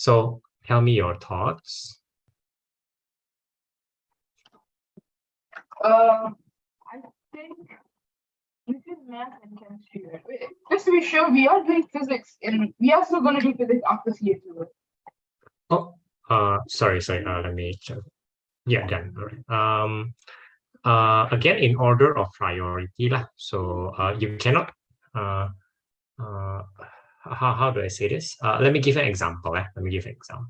So tell me your thoughts. I think this is math and chemistry. Right? Wait, just to be sure, we are doing physics, and we are still going to do physics after CA2. Oh, sorry. Let me check. Yeah, done. All right. Again, in order of priority lah. So you cannot. How do I say this? Let me give an example. Let me give an example.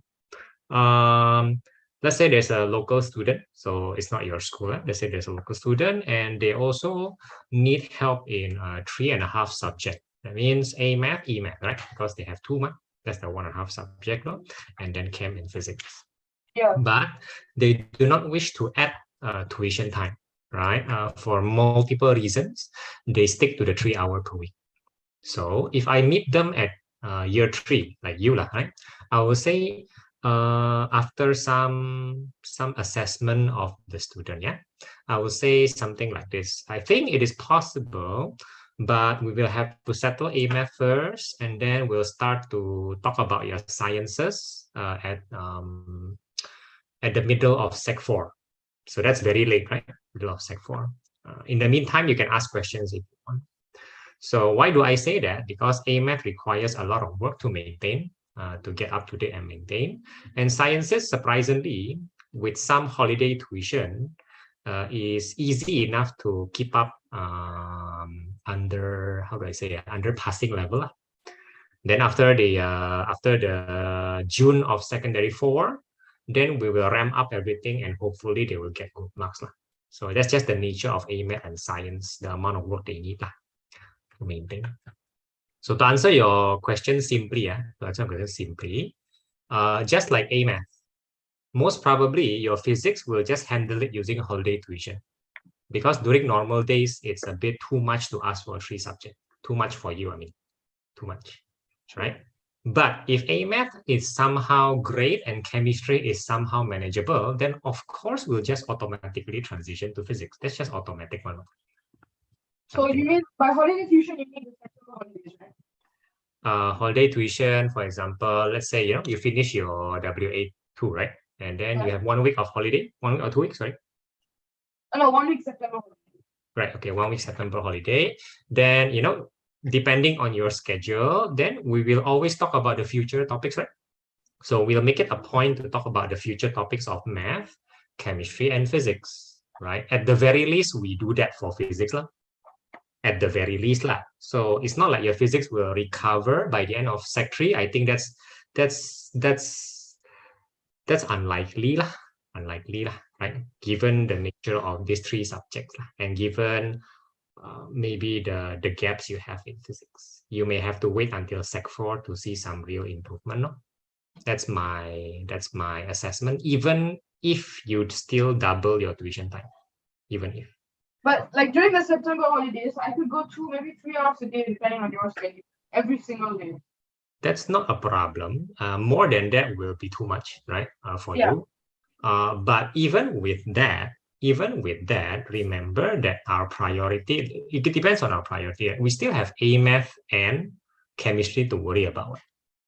Let's say there's a local student, so it's not your school. Let's say there's a local student, and they also need help in 3.5 subject. That means A math, E math, right? Because they have 2 math. That's the 1.5 subject, no? And then chem and physics. Yeah. But they do not wish to add tuition time, right? For multiple reasons, they stick to the 3 hours per week. So if I meet them at year 3, like you lah, right? I will say after some assessment of the student, yeah, I will say something like this. I think it is possible, but we will have to settle A math first, and then we'll start to talk about your sciences at the middle of Sec 4. So that's very late, right? Middle of Sec 4. In the meantime, you can ask questions if you want. So why do I say that? Because A math requires a lot of work to maintain, to get up to date and maintain. And sciences, surprisingly, with some holiday tuition, is easy enough to keep up under, how do I say, under passing level. Then after the June of secondary 4, then we will ramp up everything and hopefully they will get good marks. So that's just the nature of A math and science, the amount of work they need to maintain. So to answer your question simply, just like A math, most probably your physics will just handle it using holiday tuition. Because during normal days, it's a bit too much to ask for 3 subjects. Too much for you, I mean, too much, right? But if A math is somehow great and chemistry is somehow manageable, then of course we'll just automatically transition to physics. That's just automatic one. So you mean by holiday tuition, you mean the September holidays, right? Holiday tuition, for example, let's say, you finish your WA2, right? And then you have 1 week of holiday, 1 week or 2 weeks, right? No, 1 week September holiday. Right, okay, 1 week September holiday. Then, depending on your schedule, then we will always talk about the future topics, right? So we'll make it a point to talk about the future topics of math, chemistry, and physics, right? At the very least, we do that for physics. At the very least. So it's not like your physics will recover by the end of Sec 3. I think that's unlikely. Unlikely, right? Given the nature of these 3 subjects and given maybe the gaps you have in physics. You may have to wait until Sec 4 to see some real improvement. No? That's my assessment, even if you'd still double your tuition time, even if. But like during the September holidays, I could go through maybe 3 hours a day, depending on your schedule, every single day. That's not a problem. More than that will be too much, right? For you. But even with that, remember that our priority, it depends on our priority. We still have A math and chemistry to worry about.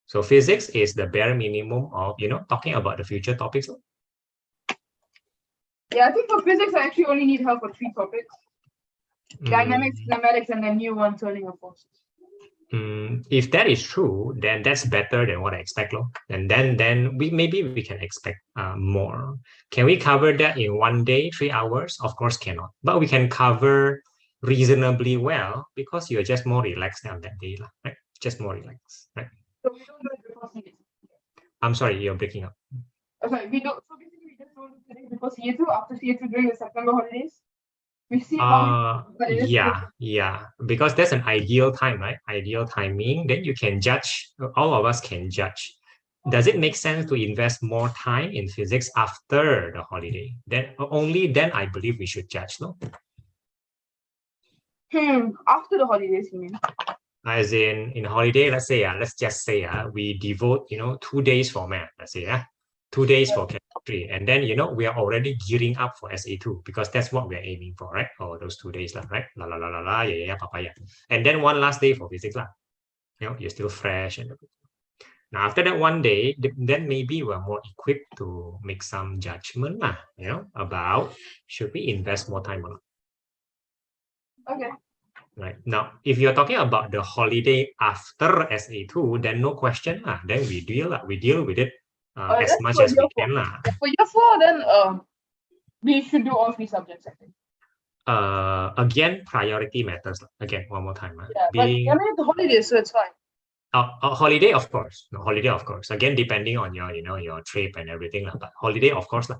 So physics is the bare minimum of, talking about the future topics. Yeah, I think for physics, I actually only need help for 3 topics. Dynamics, kinematics, and then new one, turning of forces. If that is true, then that's better than what I expect. And then we can expect more. Can we cover that in 1 day, 3 hours? Of course cannot. But we can cover reasonably well because you're just more relaxed on that day, right? Just more relaxed, right? So we don't do it before CA2. I'm sorry, you're breaking up. Okay, we don't. So basically, we just don't do physics before CA2. After CA2 during the September holidays. We see yeah, because that's an ideal time, right? Ideal timing. Then you can judge. All of us can judge. Does it make sense to invest more time in physics after the holiday? Then only then I believe we should judge, no? After the holidays, you mean? As in holiday, let's just say we devote 2 days for math. Let's say 2 days for chemistry, and then we are already gearing up for SA2 because that's what we are aiming for, right? Oh, those 2 days, right? Yeah, papaya. And then 1 last day for physics, you're still fresh and everything. Now, after that 1 day, then maybe we're more equipped to make some judgment, about should we invest more time or not. Okay. Right. Now, if you're talking about the holiday after SA2, then no question. Then we deal with it as That's much for as we year 4. can. For year 4, then we should do all 3 subjects, I think. Again, priority matters. Again, one more time. Yeah, but I mean the holidays, so it's fine. Holiday, of course. No, holiday, of course. Again, depending on your, your trip and everything. But holiday, of course.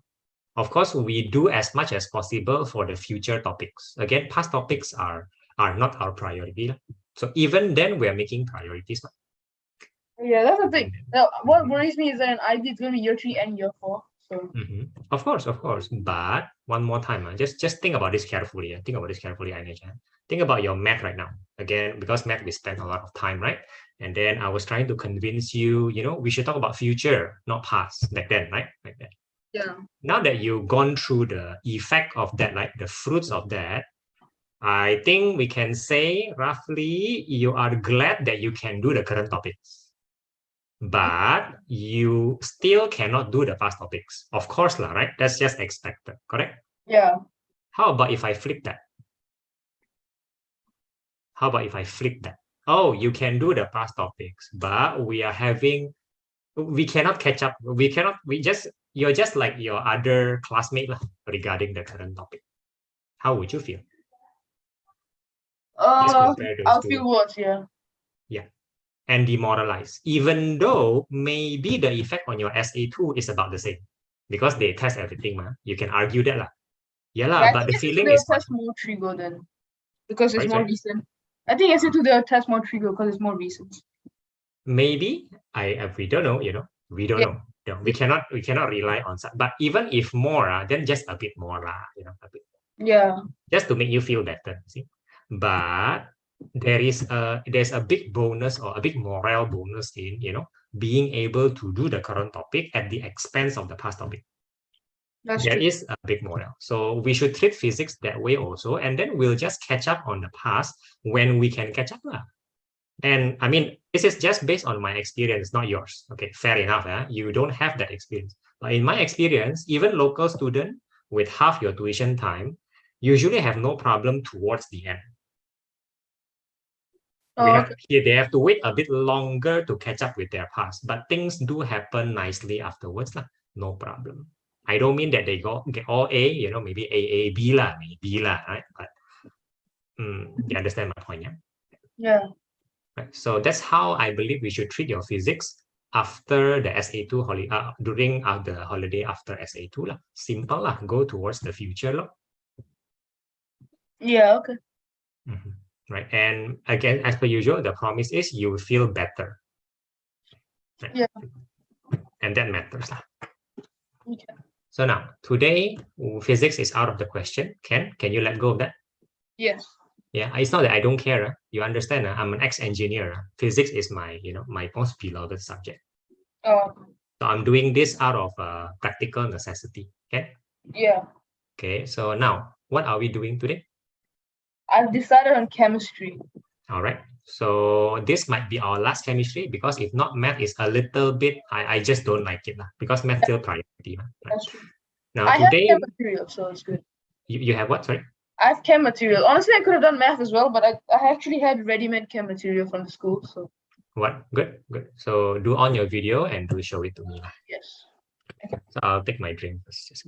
Of course, we do as much as possible for the future topics. Again, past topics are not our priority. So even then, we are making priorities. Yeah, that's the thing. Now, what worries me is that in IB, it's going to be year 3 and year 4. So. Of course. But one more time, just think about this carefully. Think about this carefully, Ainesh. Think about your math right now. Again, because math, we spend a lot of time, right? And then I was trying to convince you, we should talk about future, not past, back then, right? Like that. Yeah. Now that you've gone through the effect of that, like the fruits of that, I think we can say roughly you are glad that you can do the current topics, but you still cannot do the past topics. Of course, right? That's just expected, correct? Yeah. How about if I flip that? How about if I flip that? Oh, you can do the past topics, but we cannot catch up. You're just like your other classmate regarding the current topic. How would you feel? I'll feel worse, yeah. Yeah. And demoralized, even though maybe the effect on your SA2 is about the same because they test everything. You can argue that. Yeah, but the feeling is test more Trigo then because it's more recent. I think SA2 they'll test more Trigo because it's more recent. Maybe we don't know, we don't know. We cannot rely on that. But even if more, then just a bit more, a bit. Yeah. Just to make you feel better. See, but there's a big bonus or a big morale bonus in being able to do the current topic at the expense of the past topic. There is a big morale. So we should treat physics that way also, and then we'll just catch up on the past when we can catch up. And I mean, this is just based on my experience, not yours. Okay, fair enough. You don't have that experience. But in my experience, even local students with half your tuition time usually have no problem towards the end. They have to wait a bit longer to catch up with their past, but things do happen nicely afterwards. No problem. I don't mean that they get all A, maybe A, B, maybe, right? But you understand my point, yeah? Yeah. Right. So that's how I believe we should treat your physics after the SA2 holiday, during the holiday after SA2. Simple, go towards the future. Yeah, okay. Right. And again, as per usual, the promise is you will feel better. Right? Yeah. And that matters. Okay. So now, today, physics is out of the question. Can you let go of that? Yes. Yeah, it's not that I don't care. You understand? I'm an ex-engineer. Physics is my, my most beloved subject. So I'm doing this out of practical necessity. Okay. Yeah. Okay. So now, what are we doing today? I've decided on chemistry. All right. So this might be our last chemistry because if not, math is a little bit. I just don't like it because math still priority. Right? That's true. Now I today, have chem material, so it's good. You have what? Sorry. I have chem material. Honestly, I could have done math as well, but I actually had ready-made chem material from the school. So what? Good. So do on your video and do show it to me. Yes. Okay. So I'll take my drink first.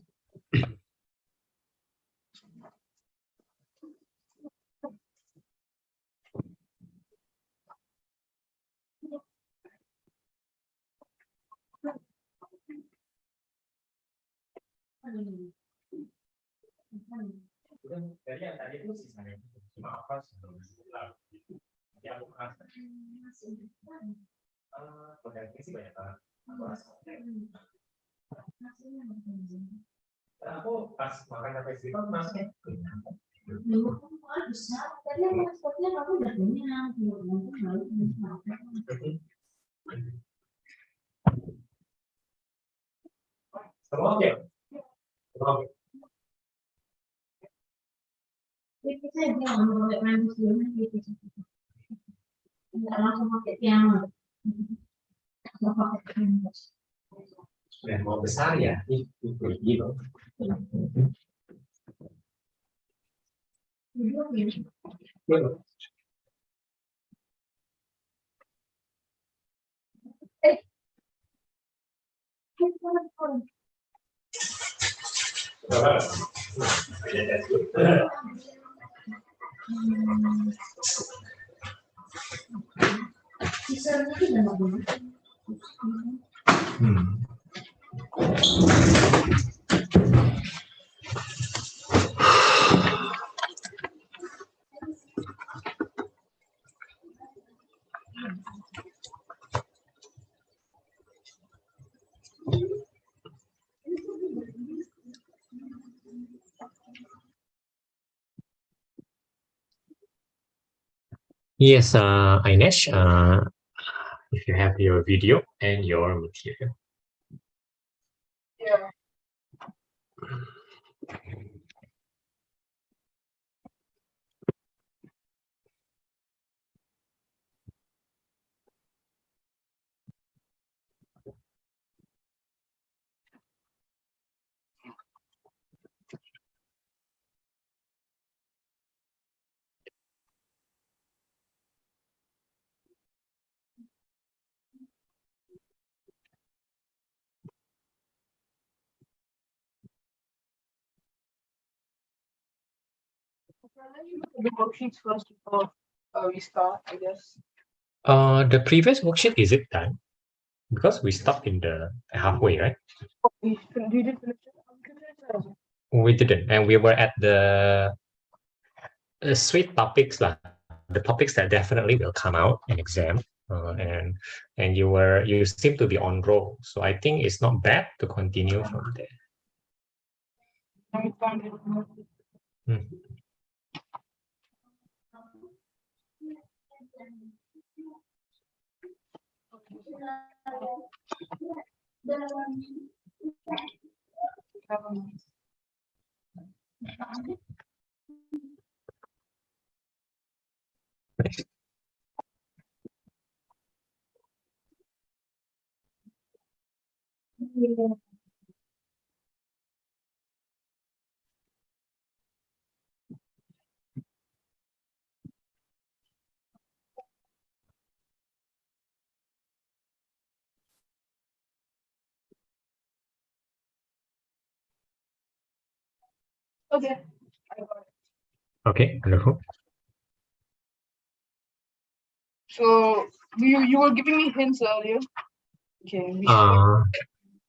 Aku pas makan sampai situ masih semua oke. Langsung pakai piano. Sudah mau besar ya, gitu. Yes, Ainesh, if you have your video and your material. Yeah. Let me look at the worksheets first before we start, I guess. The previous worksheet, is it done? Because we stopped in the halfway, right? We did finish it. We didn't, and we were at the sweet topics, lah. The topics that definitely will come out in exam, and you seem to be on roll. So I think it's not bad to continue from there. Hmm. Okay. Okay, wonderful. So you were giving me hints earlier. Okay.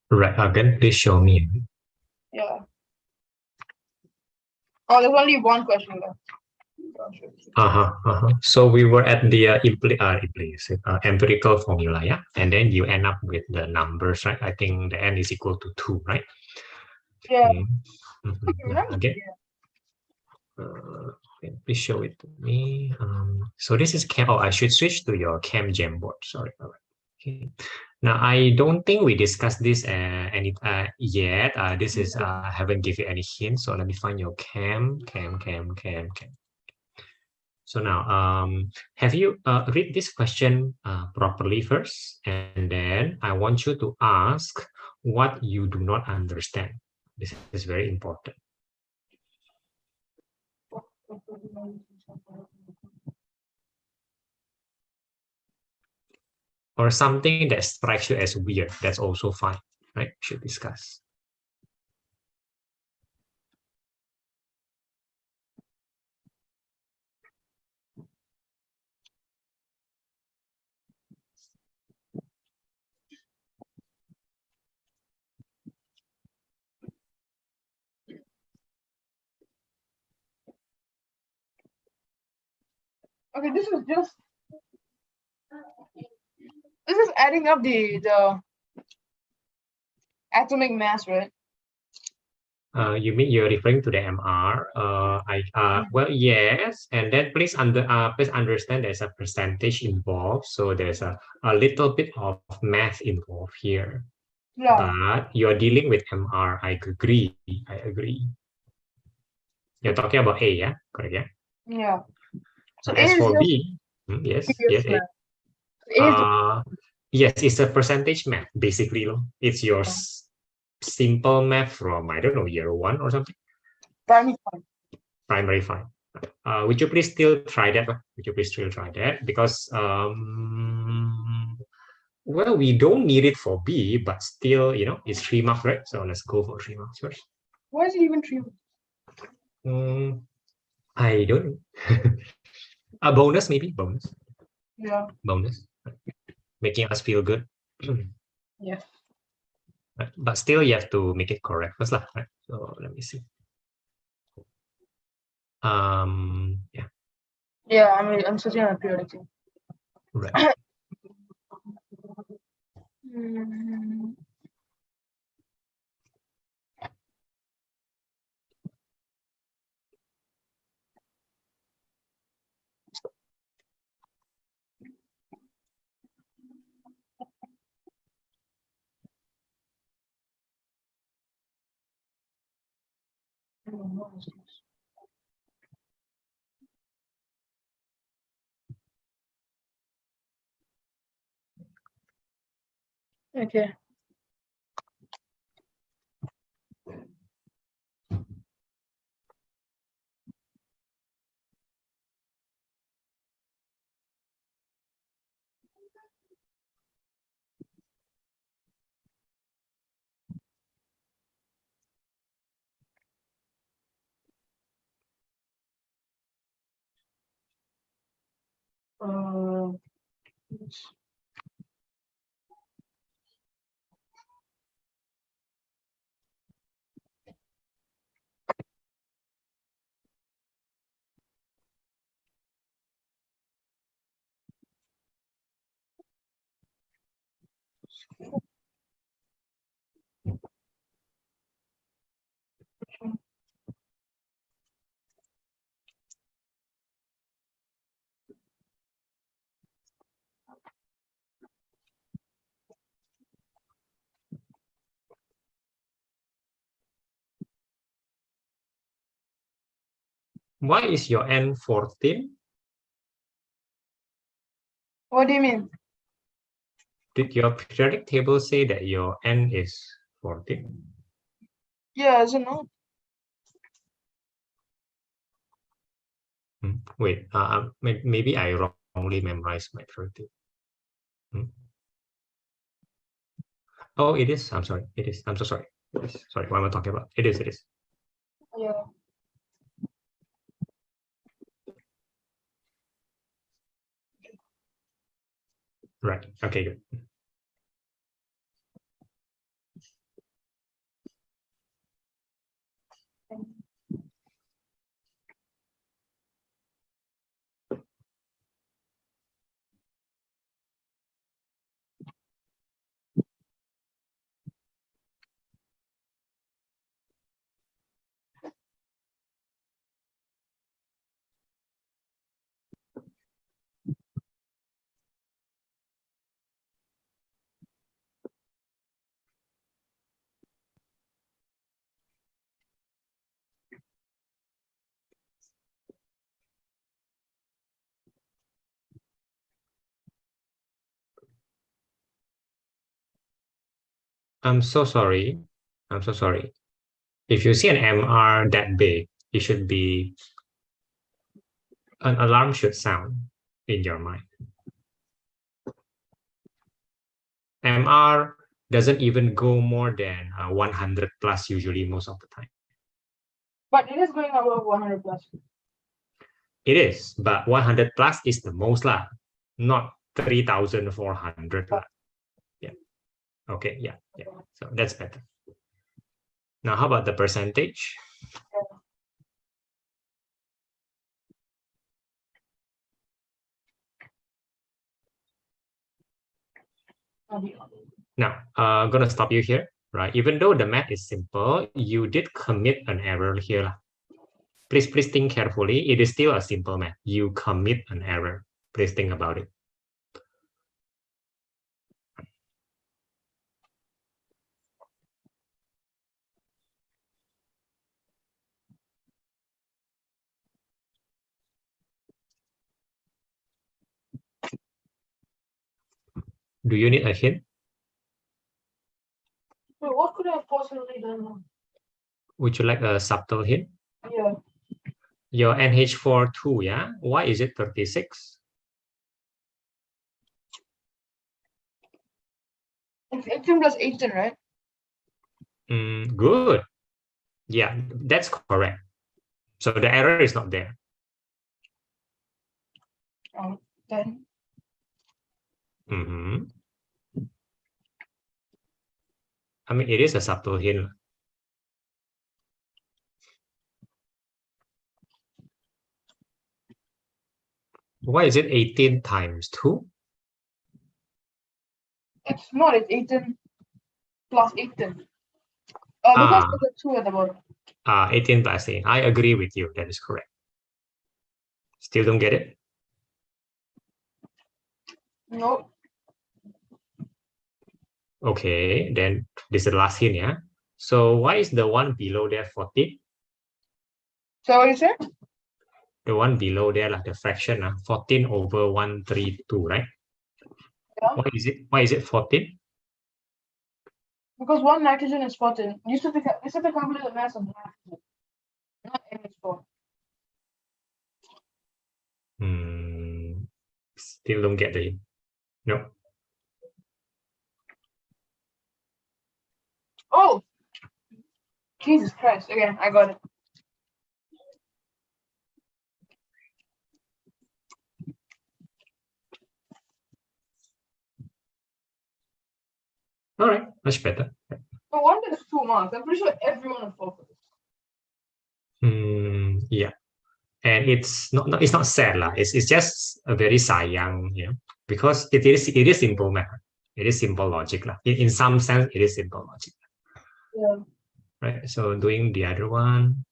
Right. Again, please show me. Yeah. Oh, there's only one question left. So we were at the empirical formula, yeah, and then you end up with the numbers, right? I think the n is equal to 2, right? Yeah. Yeah, again. Please show it to me. So this is cam. Oh, I should switch to your cam Jamboard. Sorry. All right. Okay. Now I don't think we discussed this yet. This is I haven't give you any hints. So let me find your cam. So now, have you read this question properly first, and then I want you to ask what you do not understand. This is very important. Or something that strikes you as weird, that's also fine, right? Should discuss. Okay, this is adding up the atomic mass, right? You mean you're referring to the MR? Well, yes, and then please understand there's a percentage involved, so there's a little bit of math involved here. Yeah. But you're dealing with MR. I agree. You're talking about A, yeah? Correct, yeah? Yeah. So As A is for just B, yes, A. A is Yes, it's a percentage math, basically. It's your simple math from, I don't know, year one or something. Primary five. Primary five. Would you please still try that? Would you please still try that? Because, well, we don't need it for B, but still, it's 3 marks, right? So let's go for 3 marks first. Why is it even 3? I don't know. A bonus, maybe? Bonus. Yeah. Bonus. Making us feel good. Yes. But still, you have to make it correct first, lah, right? So let me see. Yeah. Yeah, I'm searching on periodic table. Right. Okay. Uh, Why is your N 14? what do you mean? Did your periodic table say that your N is 14? Yeah, as a note. Wait, maybe I wrongly memorized my periodic table. Oh, it is. I'm sorry. It is. I'm so sorry. It is. Sorry, what am I talking about? It is. It is. Yeah. Right. Okay, good. I'm so sorry. I'm so sorry. If you see an MR that big, it should be an alarm should sound in your mind. MR doesn't even go more than 100 plus usually most of the time. But it is going above 100 plus. It is, but 100 plus is the most lah, not 3,400 lah. Yeah. Okay. Yeah. Yeah. So that's better. Now, how about the percentage? Now, I'm gonna stop you here, right? Even though the math is simple, you did commit an error here. Please think carefully. It is still a simple math. You commit an error. Please think about it. Do you need a hint? Wait, what could I have possibly done? Would you like a subtle hint? Yeah. Your NH4 2, yeah? Why is it 36? It's 18 plus 18, right? Good. Yeah, that's correct. So the error is not there. Then. I mean, it is a subtle hint. Why is it 18 times 2? It's not, it's 18 plus 18. Because there's a 2 at the bottom. 18 plus 18. I agree with you. That is correct. Still don't get it? No. Okay, then this is the last hint, yeah? So why is the one below there 14? So what is it? The one below there, like the fraction, 14 over 132, right? Yeah. Why is it 14? Because one nitrogen is 14. You said to calculate the mass of nitrogen, not NH4. Still don't get the hint. No. Oh! Jesus Christ. Okay, I got it. All right, much better. No wonder there's 2 marks. I'm pretty sure everyone will fall for this. Yeah. And it's not sad lah. It's just a very sayang, because it is simple math. It is simple logic lah. In some sense, it is simple logic. Yeah. Right. So doing the other one.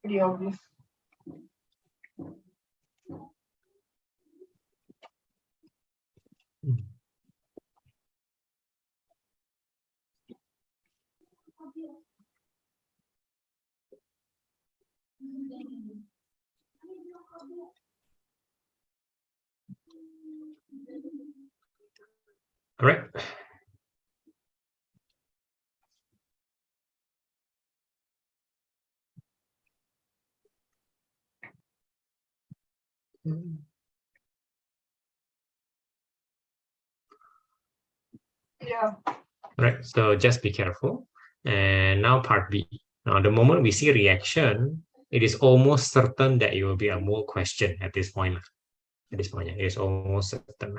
Pretty obvious. All right. Yeah. Right. So just be careful. And now part B. Now, the moment we see reaction, it is almost certain that it will be a mole question at this point. At this point, it is almost certain.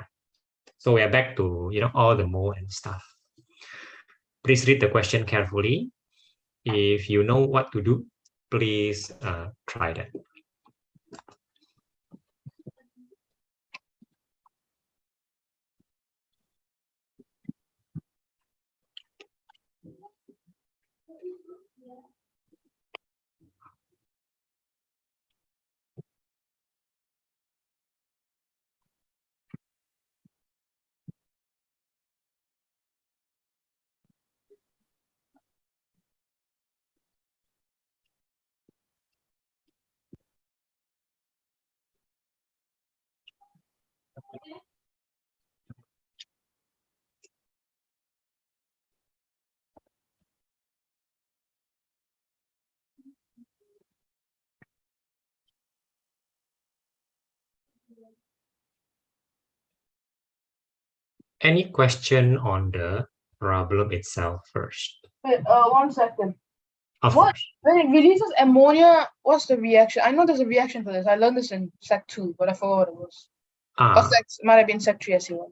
So we are back to all the mole and stuff. Please read the question carefully. If you know what to do, please try that. Any question on the problem itself first? Wait, 1 second. Of What? course. When it releases ammonia, what's the reaction? I know there's a reaction for this. I learned this in Sec 2, but I forgot what it was. Or might have been Sec 3 SE1.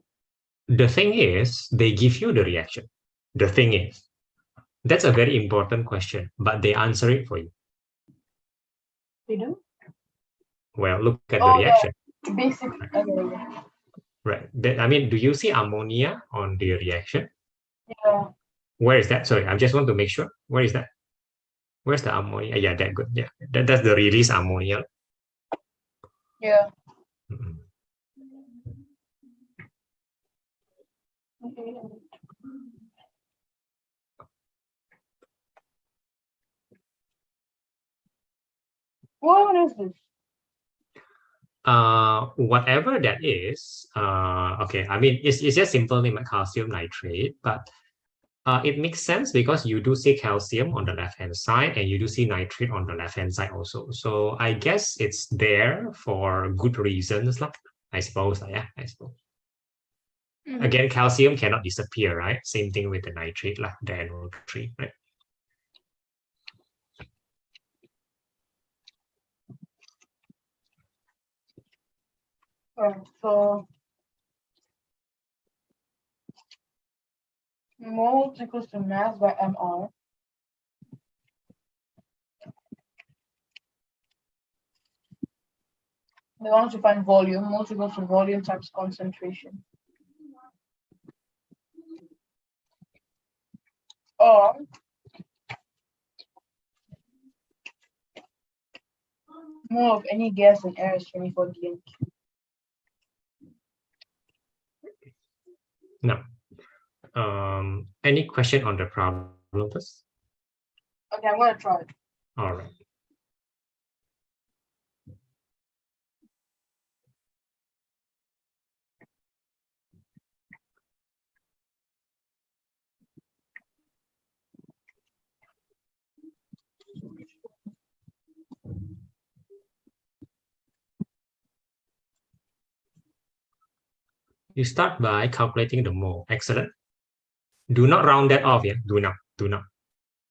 The thing is, they give you the reaction. The thing is, that's a very important question, but they answer it for you. They do? Well, look at the reaction. Yeah. Basic. Right. I mean, do you see ammonia on the reaction? Yeah. Where is that? Sorry, I just want to make sure. Where is that? Where's the ammonia? Yeah, that good. Yeah, that's the release ammonia. Yeah. What is this? Whatever that is, okay, I mean, it's just simply calcium nitrate, but it makes sense because you do see calcium on the left-hand side and you do see nitrate on the left-hand side also. So I guess it's there for good reasons, like, I suppose, yeah, I suppose. Again, calcium cannot disappear, right? Same thing with the nitrate, like the NO3, right? So moles equals to mass by mR. They want us to find volume. Moles equals to volume times concentration. Or mole of any gas in air is 24 dm. No. Any question on the problem first? Okay, I'm gonna try it. All right. You start by calculating the mole. Excellent. Do not round that off, yeah? Do not.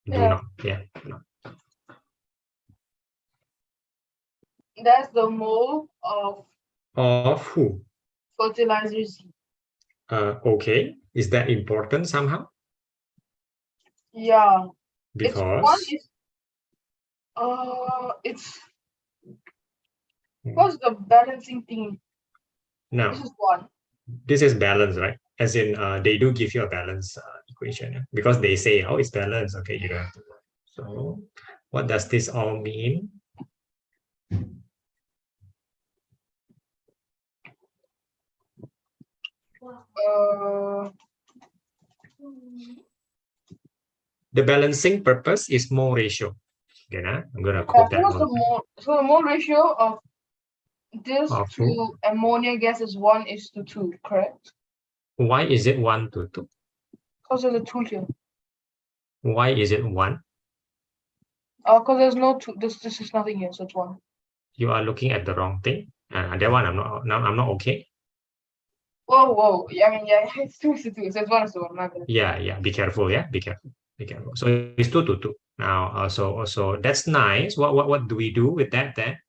Yeah. No. That's the mole of who? fertilizer Z. Okay. Is that important somehow? Yeah. Because it's what's the balancing thing? now This is one. this is balance, right? As in, they do give you a balance equation, yeah? Because they say, oh, it's balanced. Okay, you don't have to worry. So, what does this all mean? The balancing purpose is mole ratio. Okay, nah? I'm gonna quote that one. So the mole ratio of this Of to who? ammonia gas is 1:2, correct? Why is it 1:2? Because there's a 2 here. Why is it 1? Because there's no 2. This is nothing here, so it's 1. You are looking at the wrong thing. That one I'm not okay. Whoa. Yeah, I mean, yeah, it's 2:2. So it's 1:1. I'm not gonna. Yeah. Be careful. Yeah, be careful. So it's 2:2. Now, so that's nice. What do we do with that then?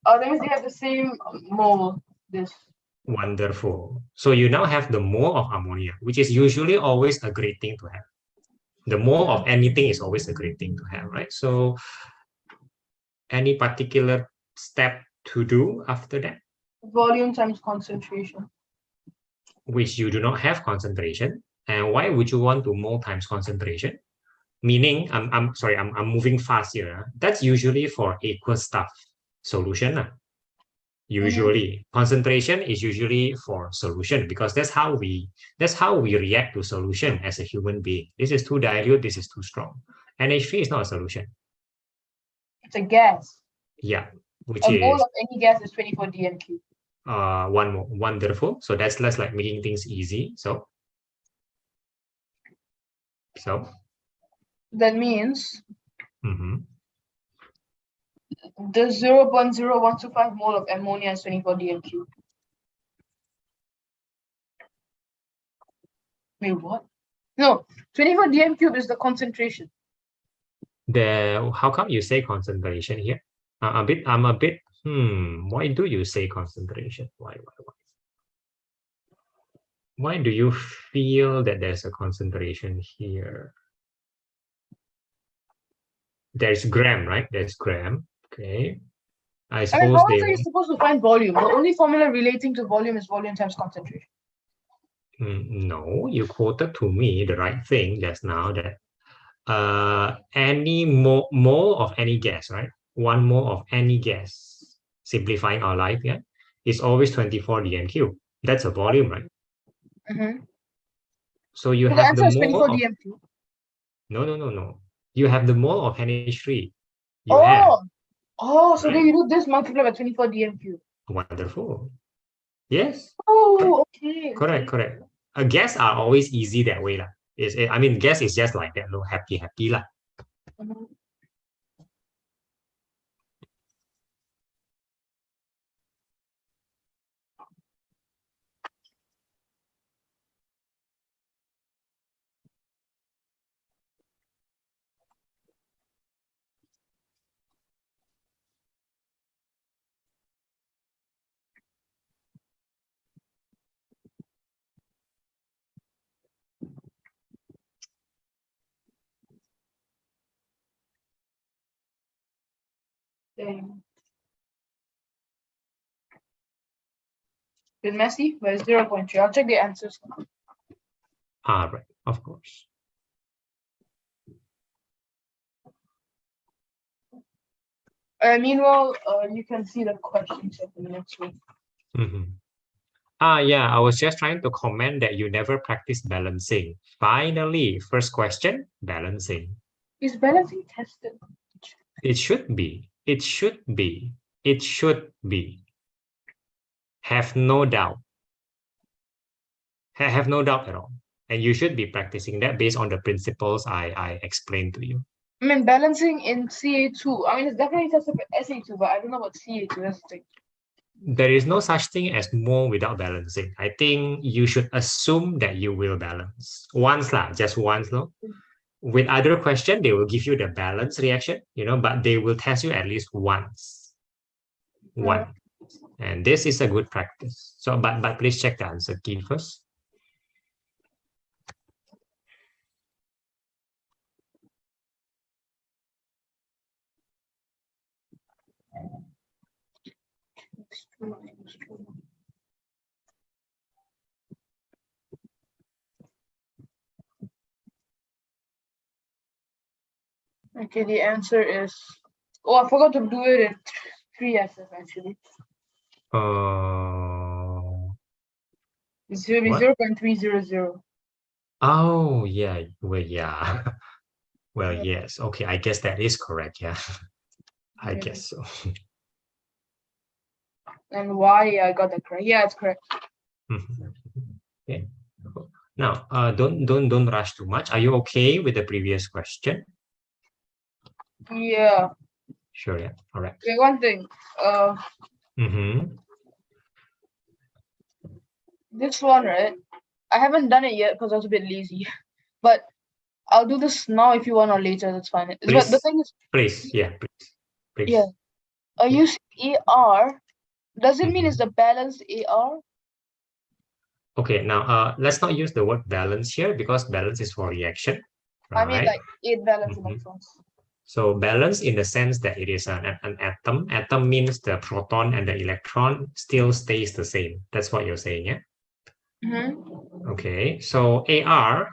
That means they have the same mole. This. Wonderful. So you now have the mole of ammonia, which is usually always a great thing to have. The mole of anything is always a great thing to have, right? So any particular step to do after that? Volume times concentration. Which you do not have concentration. And why would you want to mole times concentration? Meaning, I'm sorry, I'm moving fast here. That's usually for aqueous stuff solution. Usually, concentration is usually for solution because that's how we react to solution as a human being. This is too dilute. This is too strong. NH3 is not a solution. It's a gas. Yeah, which a is mole of any gas is 24 dm3. One more. Wonderful. So that's less like making things easy. So that means the the 0.0125 mole of ammonia is 24 dm3. Wait, what? No, 24 dm3 is the concentration. How come you say concentration here? I'm a bit. Why do you say concentration? Why do you feel that there's a concentration here? There's gram, right? There's gram. Okay. I suppose how else are you supposed to find volume? The only formula relating to volume is volume times concentration. No, you quoted to me the right thing just now, that any mole of any gas, right? 1 mole of any gas, simplifying our life, yeah, is always 24 dm3. That's a volume, right? So you So the have the answer is mole 24 of dm3. no. You have the mole of NH3. You have, Oh, so then right? you do this multiplied by 24 dm3. Wonderful. Yes. Oh, okay, Correct, okay. correct. Guess are always easy that way lah. I mean, guess is just like that, no, happy lah. Mhm. Dang. Bit messy, but it's 0.3. I'll check the answers now. Ah, right, of course. Meanwhile, you can see the questions of the next week. Ah, yeah, I was just trying to comment that you never practice balancing. Finally, first question, balancing. Is balancing tested? It should be. It should be. It should be. Have no doubt. Have no doubt at all. And you should be practicing that based on the principles I explained to you. I mean, balancing in CA2. I mean, it's definitely tested for SA2, but I don't know about CA2. That's the thing. There is no such thing as mole without balancing. I think you should assume that you will balance once lah, just once, no. With other question, they will give you the balance reaction, but they will test you at least once. One, and this is a good practice. So, but please check the answer key first. Okay, the answer is. Oh, I forgot to do it in 3SF actually. It's 0.300. Oh, yeah. Well, yeah. Well, Yeah. yes. Okay, I guess that is correct. Yeah, I Yeah. guess so. And why I got that correct? Yeah, it's correct. Okay. Now, don't rush too much. Are you okay with the previous question? Yeah. Sure. Yeah. All right. Okay, one thing. This one, right? I haven't done it yet because I was a bit lazy. But I'll do this now if you want or later. That's fine. But the thing is, Please. Yeah. Please. yeah. Use AR. Does it mean it's the balanced AR? Okay. Now, let's not use the word balance here because balance is for reaction. Right? I mean, like 8 valence electrons. So balance in the sense that it is an atom. Atom means the proton and the electron still stays the same. That's what you're saying, yeah? Okay, so AR,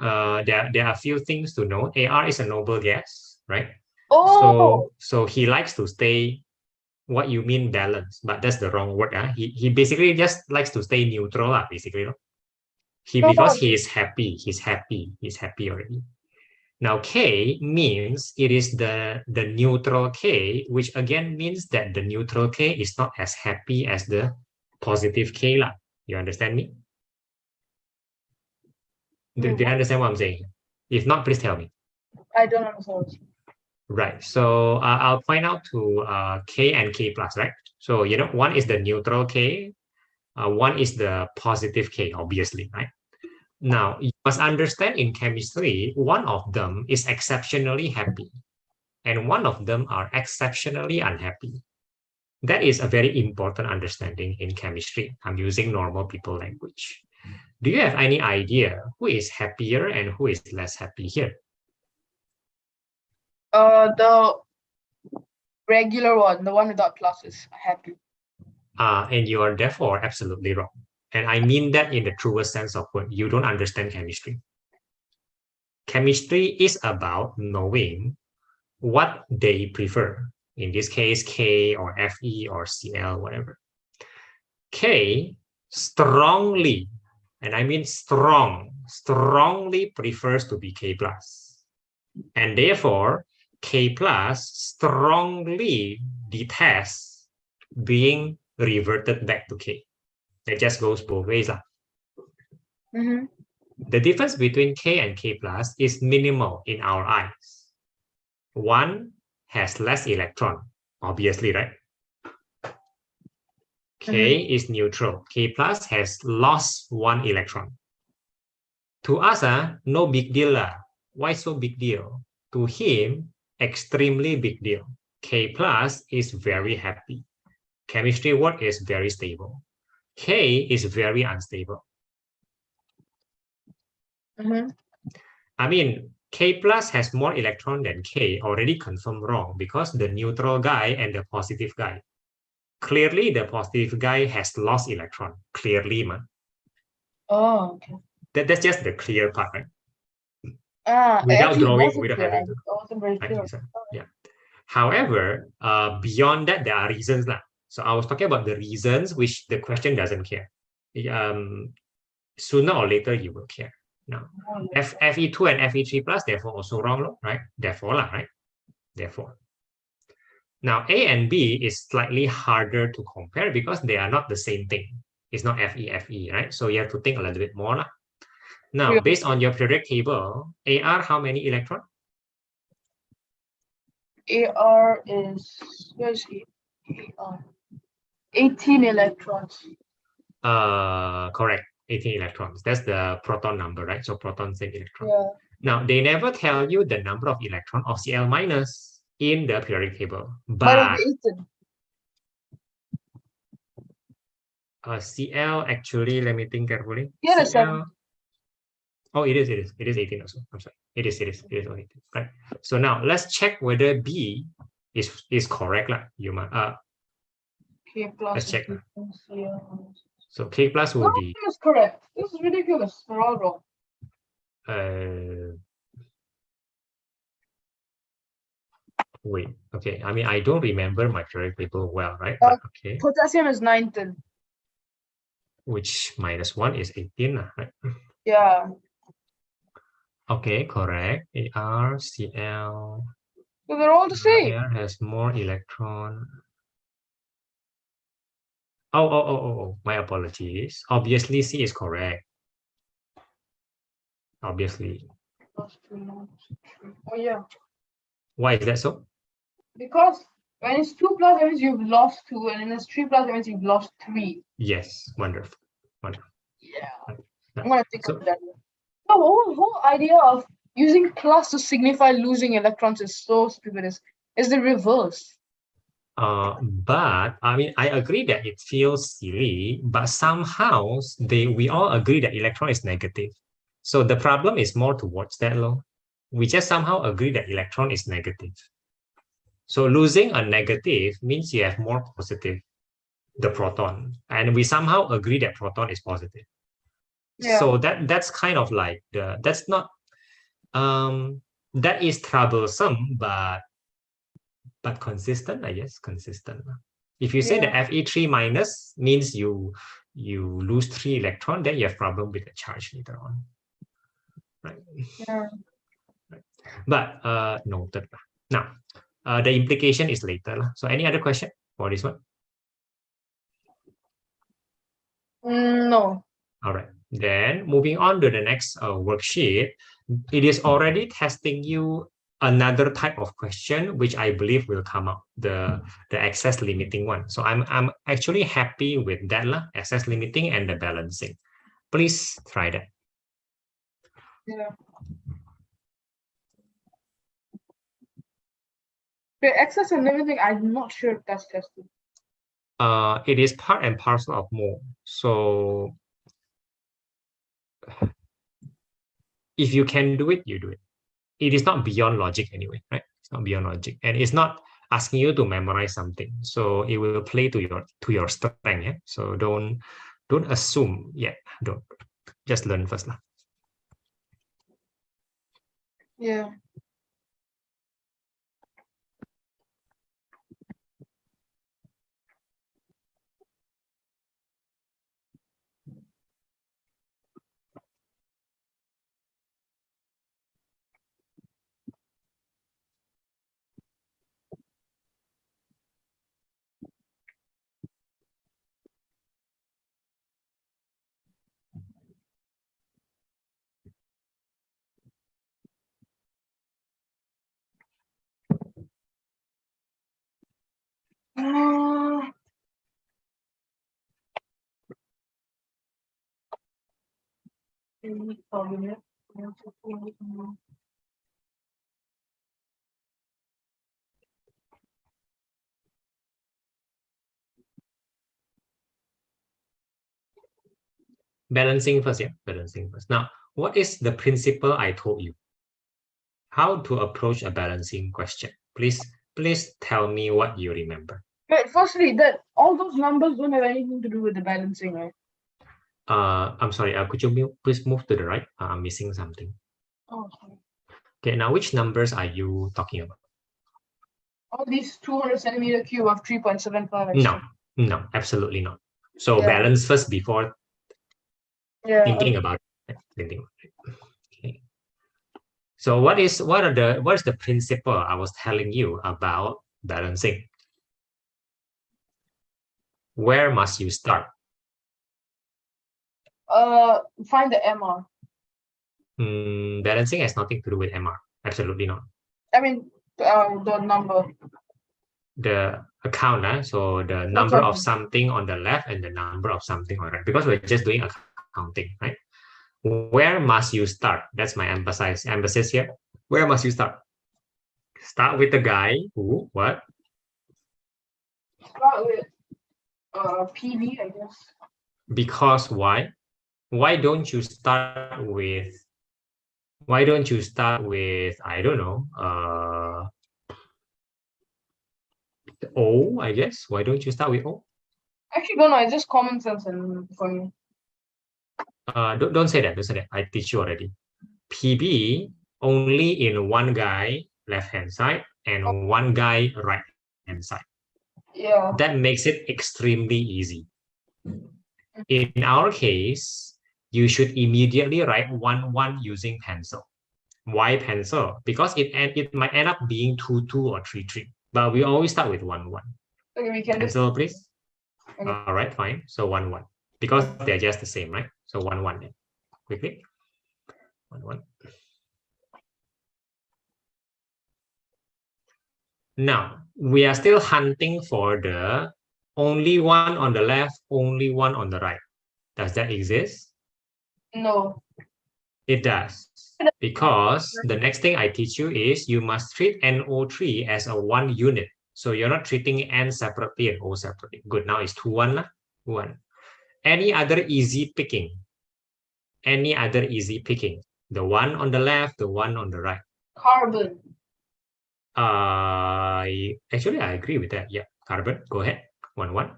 there are a few things to know. AR is a noble gas, right? Oh! So he likes to stay, what you mean balance, but that's the wrong word. He basically just likes to stay neutral, basically. Because he is happy, he's happy already. Now, K means it is the neutral K, which again means that the neutral K is not as happy as the positive K. You understand me? Do you understand what I'm saying? If not, please tell me. I don't understand. Right. So I'll point out to K and K plus, right? So, one is the neutral K, one is the positive K, obviously, right? Now, you must understand in chemistry, one of them is exceptionally happy and one of them are exceptionally unhappy. That is a very important understanding in chemistry. I'm using normal people language. Do you have any idea who is happier and who is less happy here? The regular one, the one without pluses, happy. And you are therefore absolutely wrong. And I mean that in the truest sense of word. You don't understand chemistry. Chemistry is about knowing what they prefer. In this case, K or Fe or Cl, whatever. K strongly and I mean strongly prefers to be K plus. And therefore, K plus strongly detests being reverted back to K. It just goes both ways. The difference between K and K plus is minimal in our eyes. One has less electron, obviously, right? K is neutral. K plus has lost one electron. To us, no big deal. Why so big deal? To him, extremely big deal. K plus is very happy. Chemistry work is very stable. K is very unstable. I mean, K plus has more electron than K, already confirmed wrong because the neutral guy and the positive guy. Clearly, the positive guy has lost electron. Clearly, man. Oh, okay. That's just the clear part, right? Without drawing, without having to. I wasn't very clear. Yeah. However, beyond that, there are reasons. So I was talking about the reasons which the question doesn't care. Sooner or later, you will care. Now, Fe2 and Fe3 plus, therefore also wrong, right? Therefore, right? Therefore. Now, A and B is slightly harder to compare because they are not the same thing. It's not Fe, right? So you have to think a little bit more. Now, based on your periodic table, Ar, how many electrons? Ar is, where's Ar? 18 electrons. Correct. 18 electrons. That's the proton number, right? So proton, same electron. Yeah. Now, they never tell you the number of electron of Cl minus in the periodic table. But Cl actually, let me think carefully. Yeah, Cl, oh, it is 18 also. I'm sorry. It is 18, right? So now let's check whether B is correct. K plus let's check. Cl. So K plus will be. This is correct. This is ridiculous. We're all wrong. Wait, okay. I mean, I don't remember my periodic table well, right? But okay. Potassium is 19. Which -1 is 18, right? Yeah. Okay, correct. Ar, Cl. So they're all the same. Ar has more electron. Oh, my apologies. Obviously, C is correct. Obviously. Oh, yeah. Why is that so? Because when it's 2 plus, that means you've lost 2, and when it's 3 plus, that means you've lost 3. Yes, wonderful. Yeah. I'm going to think of that. The whole idea of using plus to signify losing electrons is so stupid. It's the reverse. But I mean, I agree that it feels silly, but somehow we all agree that electron is negative. So the problem is more towards that, we just somehow agree that electron is negative. So losing a negative means you have more positive, the proton, and we somehow agree that proton is positive. Yeah. So that's kind of like that's not that is troublesome, but consistent, I guess, consistent. If you say the Fe3 minus means you lose 3 electrons, then you have problem with the charge later on. Right. Yeah. Right. But noted. Now, the implication is later. So any other question for this one? No. All right. Then moving on to the next worksheet, it is already testing you another type of question, which I believe will come up, the access limiting one. So I'm actually happy with that, access limiting and the balancing. Please try that. Yeah. The access and limiting, I'm not sure if that's tested. It is part and parcel of mole. So if you can do it, you do it. It is not beyond logic anyway, right? It's not beyond logic, and it's not asking you to memorize something. So it will play to your strength. Yeah. So don't assume yet. Don't, just learn first, lah. Yeah. Balancing first, yeah, balancing first. Now, what is the principle I told you? How to approach a balancing question? Please tell me what you remember. Right, firstly, that all those numbers don't have anything to do with the balancing, right? I'm sorry, could you please move to the right? I'm missing something. Oh, sorry. Okay, now which numbers are you talking about? All these 200 centimeter cube of 3.75. No, absolutely not. So Yeah. balance first before thinking about it. Okay. So what is the principle I was telling you about balancing? Where must you start? Find the MR. Balancing has nothing to do with MR. Absolutely not. I mean, the number. The account, so the number of something on the left and the number of something on the right, because we're just doing accounting, right? Where must you start? That's my emphasis here. Where must you start? Start with the guy who what? Start with PV, I guess. Because why? Why don't you start with I don't know, O, I guess. Why don't you start with O? Actually, don't know. It's just common sense for me. Don't say that. Don't say that. I teach you already. PB only in one guy left hand side and one guy right hand side. Yeah. That makes it extremely easy. In our case, you should immediately write 1 1 using pencil. Why pencil? Because it might end up being 2 2 or 3 3. But we always start with 1 1. Okay, we can pencil, please. Okay. All right, fine. So 1 1. Because they're just the same, right? So 1 1 then. Quickly. 1 1. Now, we are still hunting for the only one on the left, only one on the right. Does that exist? No. It does. Because the next thing I teach you is you must treat NO3 as a one unit. So you're not treating N separately and O separately. Good. Now it's 2 1. 1. Any other easy picking? Any other easy picking? The one on the left, the one on the right. Carbon. Actually, I agree with that. Yeah, carbon. Go ahead. 1 1.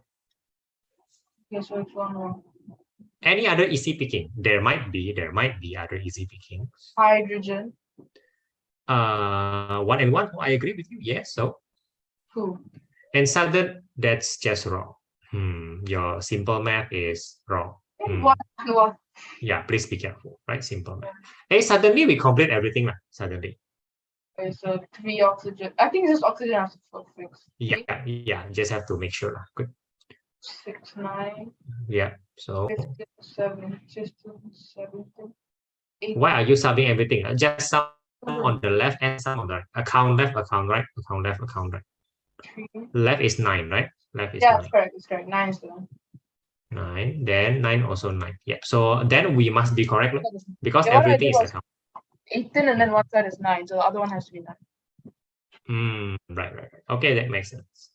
Yes, so it's 1 1. Any other easy picking? There might be other easy pickings. Hydrogen. 1 and 1. I agree with you. Yes. So 2. And sudden, that's just wrong. Your simple math is wrong. What? Yeah, please be careful, right? Simple math. Hey, suddenly we complete everything, suddenly. Okay, so 3 oxygen. I think this oxygen has to fix. Yeah, just have to make sure. Good. 6 9. Yeah, so 15 7 15 17 18. Why are you subbing everything? Just some on the left and some on the right. Account left, account right, account left, account right. 3. Left is 9, right? Left is 9. It's correct. It's correct. 9 is the one. 9, then 9 also 9. Yeah, so then we must be correct because everything is account. 18 and then one side is 9, so the other one has to be 9. Right. Okay, that makes sense.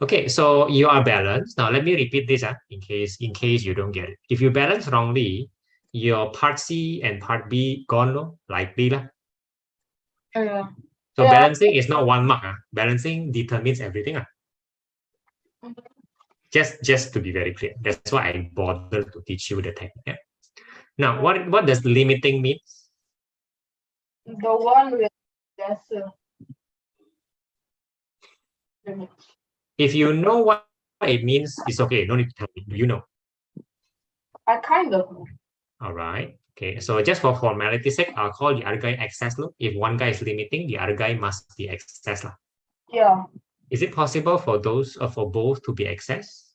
Okay, so you are balanced. Now let me repeat this in case you don't get it. If you balance wrongly, your part C and part B gone, likely lah. Yeah. So balancing is not 1 mark. Balancing determines everything. Just to be very clear. That's why I bothered to teach you the technique. Yeah? Now, what does limiting mean? The one with lesser limit. If you know what it means, it's okay. No need to tell me. Do you know? I kind of know. All right. Okay. So just for formality's sake, I'll call the other guy excess. If one guy is limiting, the other guy must be excess. Yeah. Is it possible for both to be excess?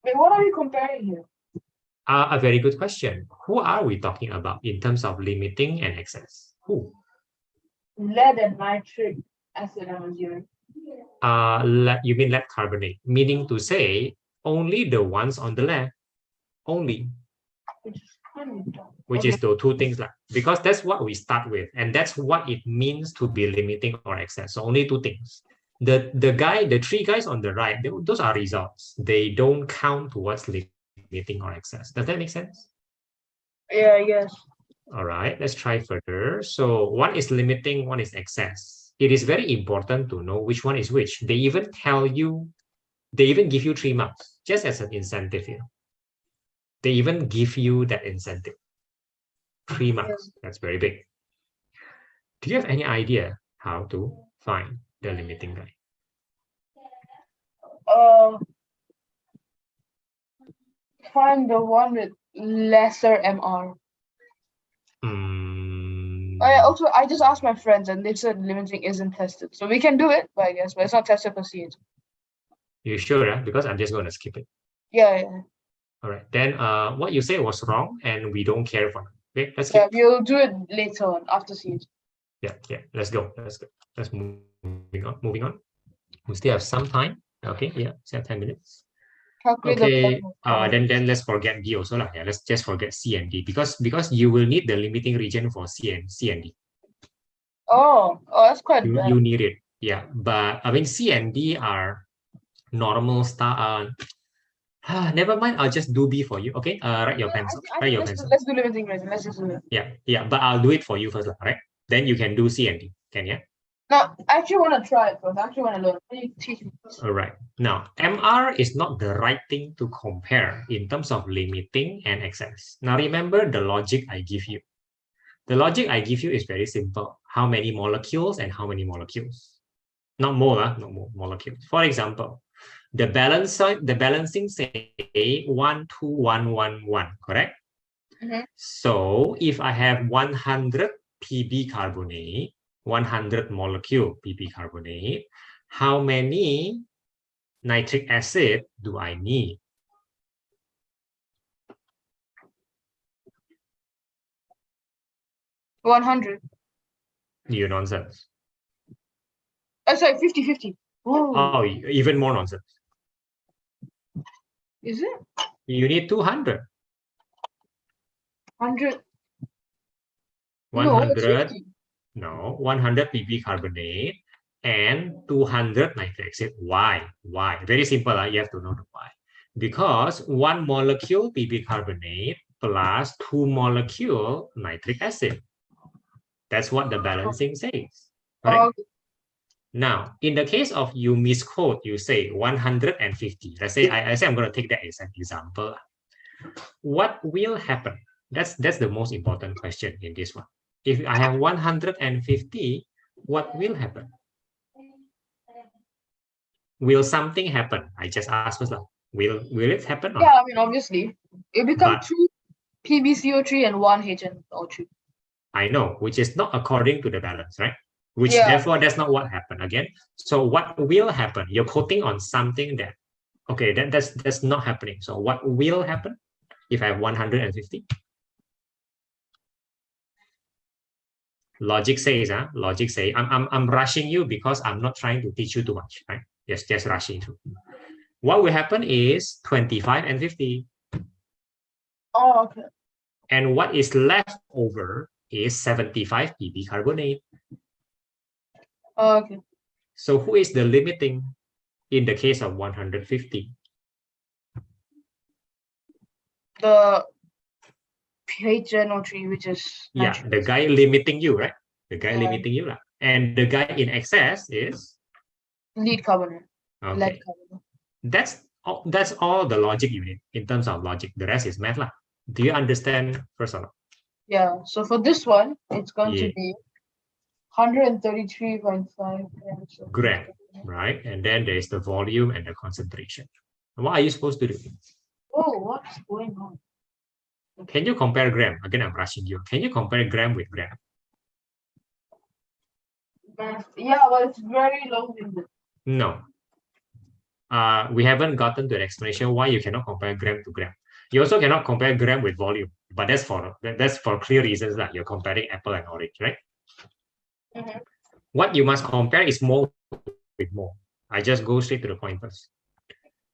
Wait, what are we comparing here? A very good question. Who are we talking about in terms of limiting and excess? Who? Lead and nitric acid, I'm assuming. You mean lead carbonate, meaning to say only the ones on the left, only, which is the two things, because that's what we start with, and that's what it means to be limiting or excess. So only two things. The three guys on the right, those are results. They don't count towards limiting or excess. Does that make sense? Yeah, yes. All right, let's try further. So one is limiting, one is excess. It is very important to know which one is which. They even give you 3 marks just as an incentive here. They even give you that incentive. 3 marks. That's very big. Do you have any idea how to find the limiting guy? Find the one with lesser MR. I just asked my friends and they said limiting isn't tested. So we can do it, but it's not tested for CH. You sure? Because I'm just going to skip it. Yeah. All right. Then what you say was wrong and we don't care for it. Okay, let's skip. Yeah, we'll do it later on after CH. Yeah. Let's go. Let's moving on. We still have some time. Okay, yeah, still have 10 minutes. Okay, then let's forget D also. Yeah, let's just forget C and D because you will need the limiting region for C and D. Oh, that's quite bad. You need it. Yeah, but I mean C and D are normal star. Never mind, I'll just do B for you. Okay, write your pencil. Write your pencil. Let's do limiting region. Let's just do it. Yeah, but I'll do it for you first, right? Then you can do C and D. Can you? No, I actually want to try it first. I actually want to learn. Can you teach me? All right. Now, MR is not the right thing to compare in terms of limiting and excess. Now, remember the logic I give you. The logic I give you is very simple. How many molecules and how many molecules? Not molar, not more molecules. For example, the balancing say 1, 2, 1, 1, 1, correct? So if I have 100 Pb carbonate, 100 molecule Pp carbonate, how many nitric acid do I need? $100. You nonsense. Sorry, 50-50. Oh, even more nonsense. Is it? You need 200. 100. 100. No, 100 Pp carbonate and 200 nitric acid. Why? Very simple. You have to know the why. Because 1 molecule Pp carbonate plus 2 molecule nitric acid. That's what the balancing says. Right? Now, in the case of you misquote, you say 150. Let's say I say I'm going to take that as an example. What will happen? That's the most important question in this one. If I have 150, what will happen? Will something happen? I just asked first. Will it happen? Yeah, I mean, obviously. It becomes 2 PbCO3 and 1 HNO3. I know, which is not according to the balance, right? Which therefore, that's not what happened again. So what will happen? You're quoting on something that, okay, that's not happening. So what will happen if I have 150? Logic says, I'm rushing you because I'm not trying to teach you too much, right? Just rushing through. What will happen is 25 and 50. Oh, okay. And what is left over is 75 Pb carbonate. Oh, okay. So who is the limiting in the case of 150? The HNO3, which is natural. The guy limiting you, right? The guy limiting you, and the guy in excess is lead carbonate. Okay. Lead carbonate. That's all the logic you need in terms of logic. The rest is math, lah. Do you understand first of all? Yeah. So for this one, it's going to be 133.5 gram, right? And then there's the volume and the concentration. What are you supposed to do? Oh, what's going on? Can you compare gram? Again, I'm rushing you. Can you compare gram with gram? Yeah, well, it's very long-winded. No. We haven't gotten to the explanation why you cannot compare gram to gram. You also cannot compare gram with volume, but that's for clear reasons that you're comparing apple and orange, right? What you must compare is mole with more. I just go straight to the point first.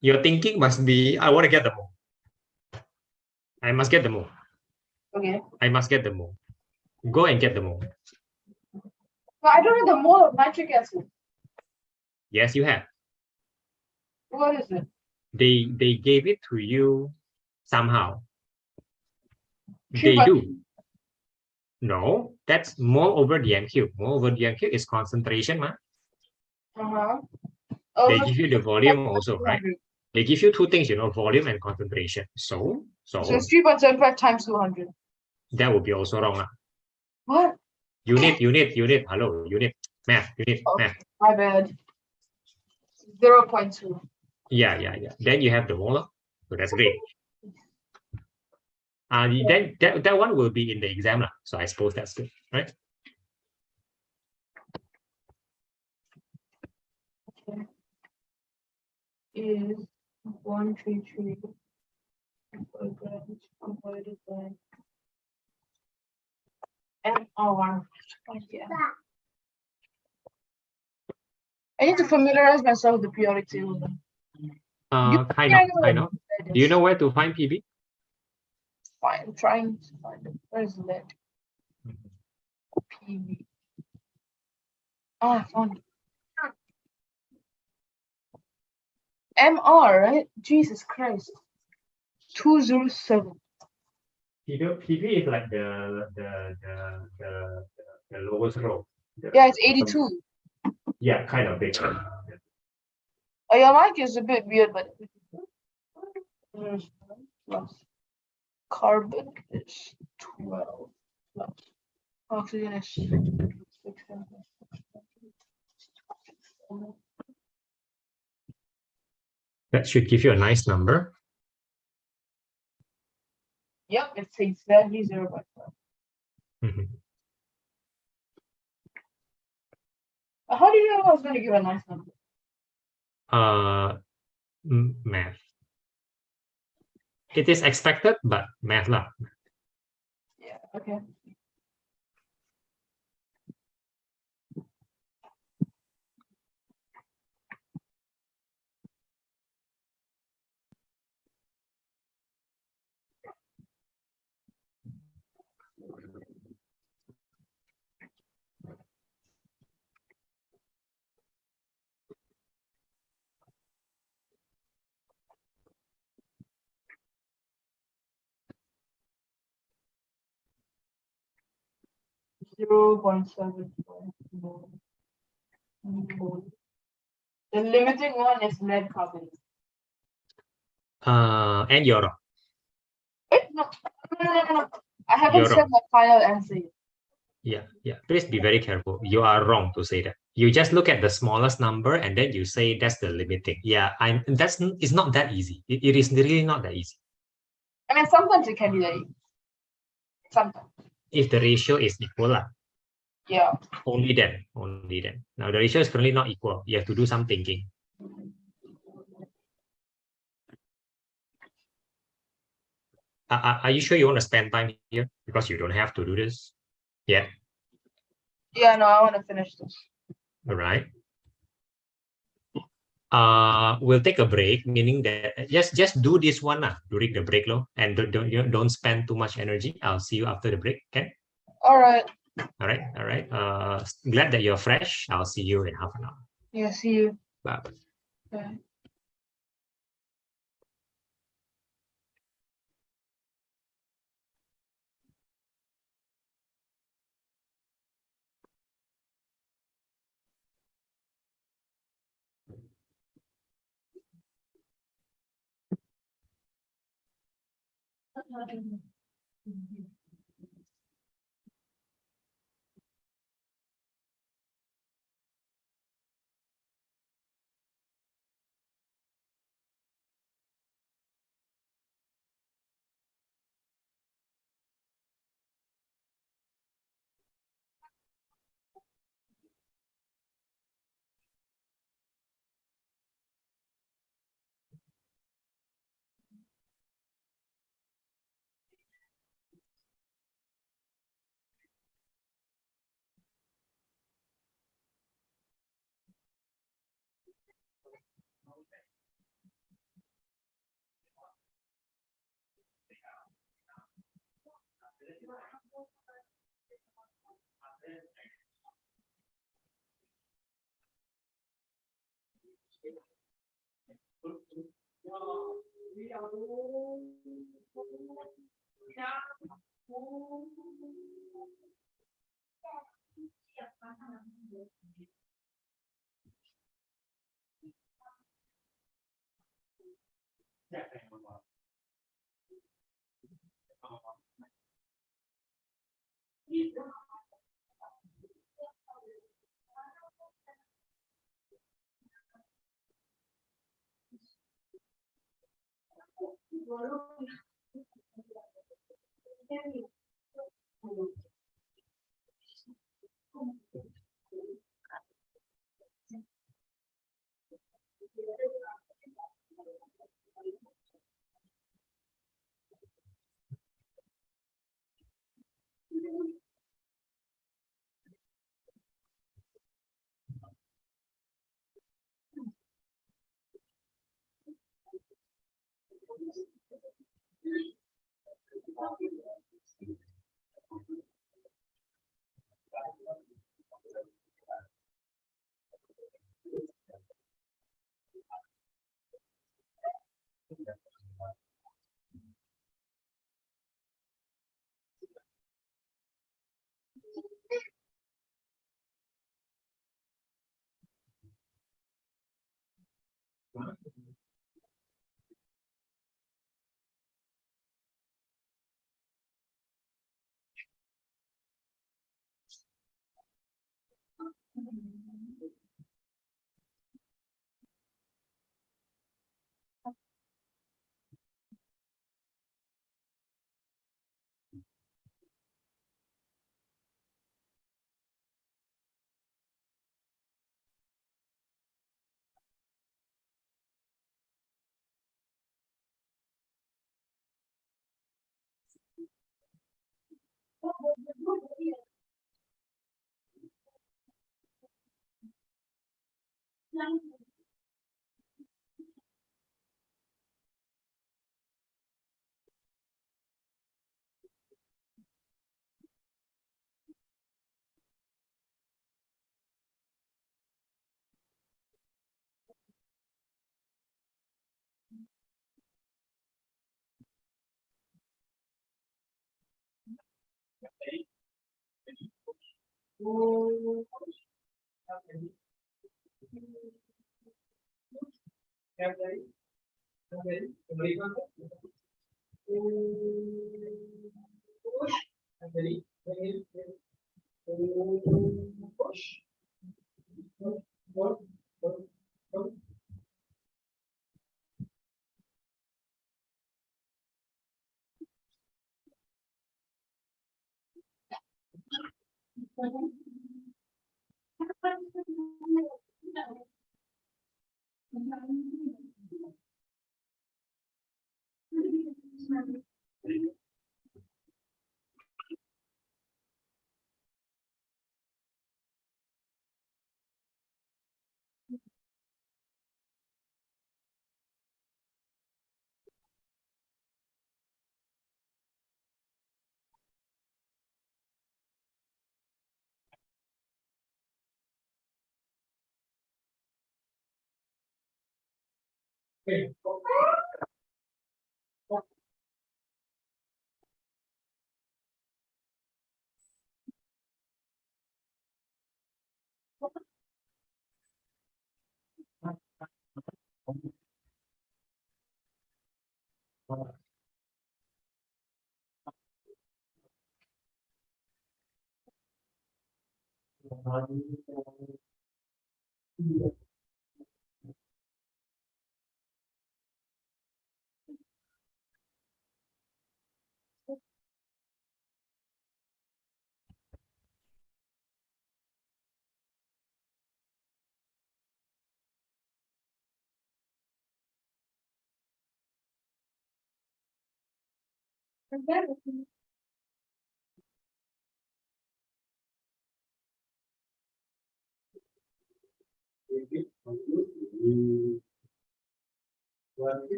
Your thinking must be, I want to get the more. I must get the more. Okay. I must get the more. Go and get the more. But I don't know the mole of nitric acid. Yes, you have. What is it? They gave it to you somehow. Three They by do. No, that's mole over dm cube. Mole over dm cube is concentration, ma. Oh, They give you the volume also, right? They give you two things, volume and concentration. So it's 3.75 times 200. that would be also wrong. What? Unit. Hello, unit. Math, unit, math. My bad. 0.2. Yeah. Then you have the molar. So that's great. Then that one will be in the exam. So I suppose that's good, right? Okay. Is 133 divided by MR. Yeah. I need to familiarize myself with the periodic table. Kind of. Do you know where to find PB? Fine, I'm trying to find it. Where is that? PB. Oh, I found it. MR, right? Jesus Christ. 207. PB is like the lowest row. Yeah, it's 82. Yeah, kind of big. Oh, your mic is a bit weird, but plus carbon is 12 plus oxygen is 6. That should give you a nice number. Yep, it's exactly 0.5. How do you know I was going to give a nice number? Math. It is expected, but math lah. Yeah, okay. 0.7. The limiting one is lead carbonate. And you're wrong. No. I haven't said my final answer yet. Yeah. Please be very careful. You are wrong to say that. You just look at the smallest number and then you say that's the limiting. Yeah, it's not that easy. It is really not that easy. I mean, sometimes it can be that easy. Sometimes. If the ratio is equal, yeah. Only then. Now the ratio is currently not equal. You have to do some thinking. Are you sure you want to spend time here? Because you don't have to do this yet. Yeah, no, I want to finish this. All right. We'll take a break, meaning that just do this one during the break, and don't spend too much energy. I'll see you after the break. Okay. All right. All right. Glad that you're fresh. I'll see you in half an hour. Yeah, see you. Bye. Bye.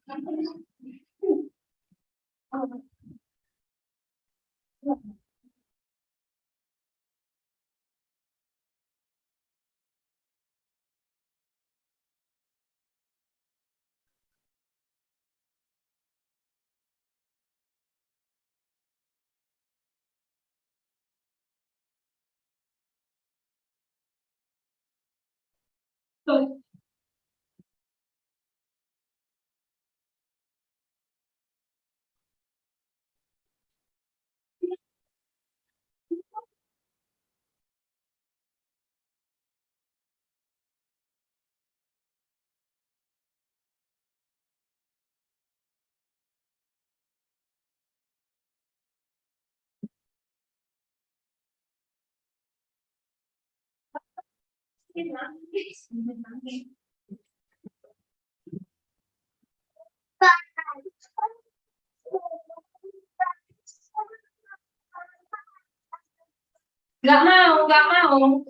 Nggak mau,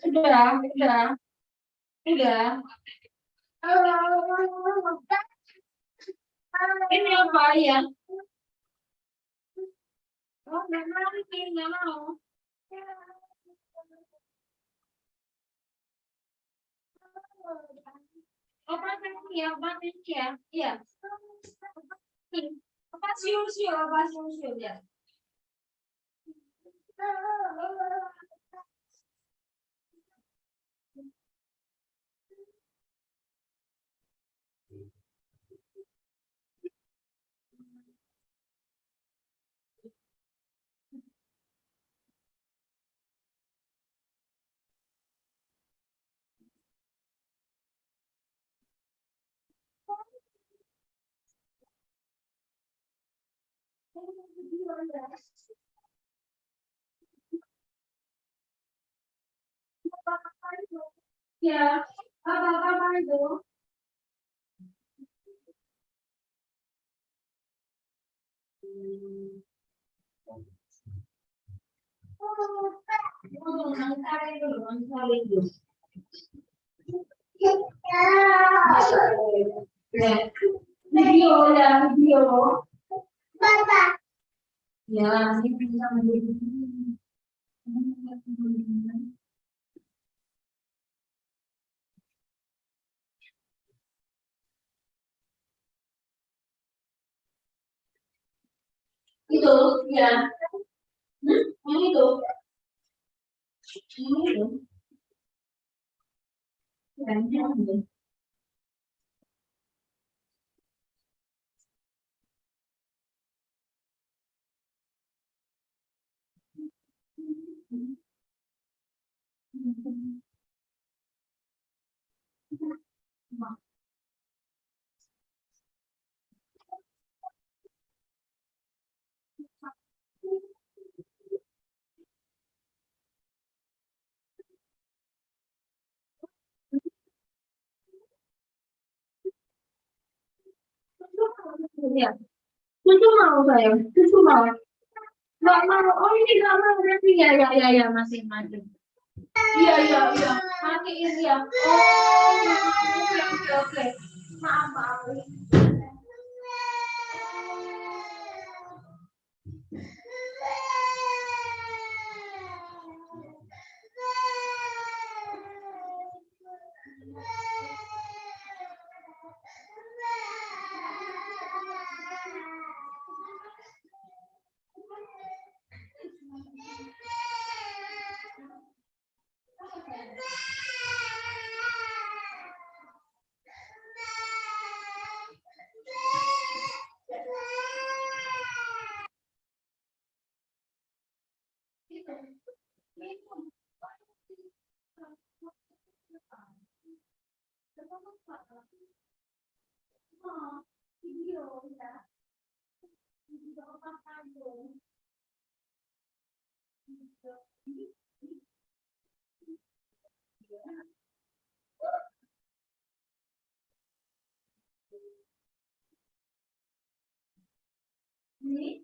udah. Ini apa ya? Oh, nggak mau. Apa ya? Iya. Apa siul ya? Ya, apa itu? Video ya, video. Ya, ini bisa menjadi itu ya. Yang itu. Yang itu. Yang itu. Ya. Cucu mau sayang, cucu mau. Nggak mau. Oh ini nggak mau berarti ya masih maju. Iya. Matiin ya. Oh, oke. Maaf. Ini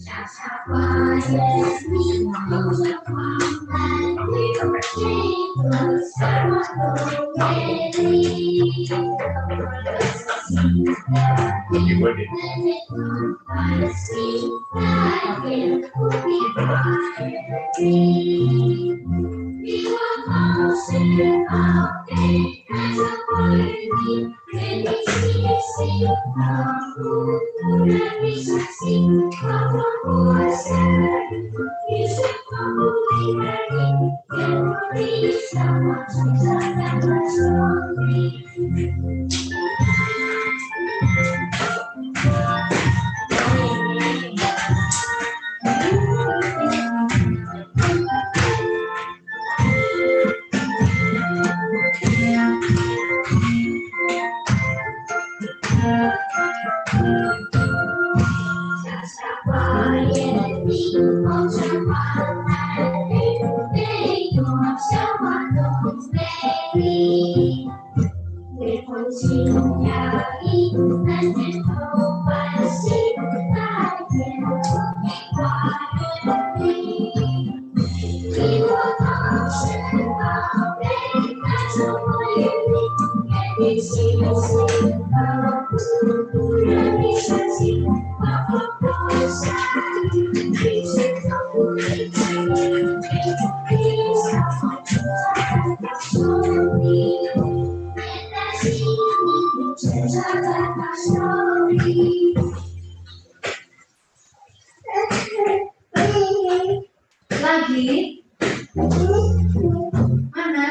Sasaba Lagi mana?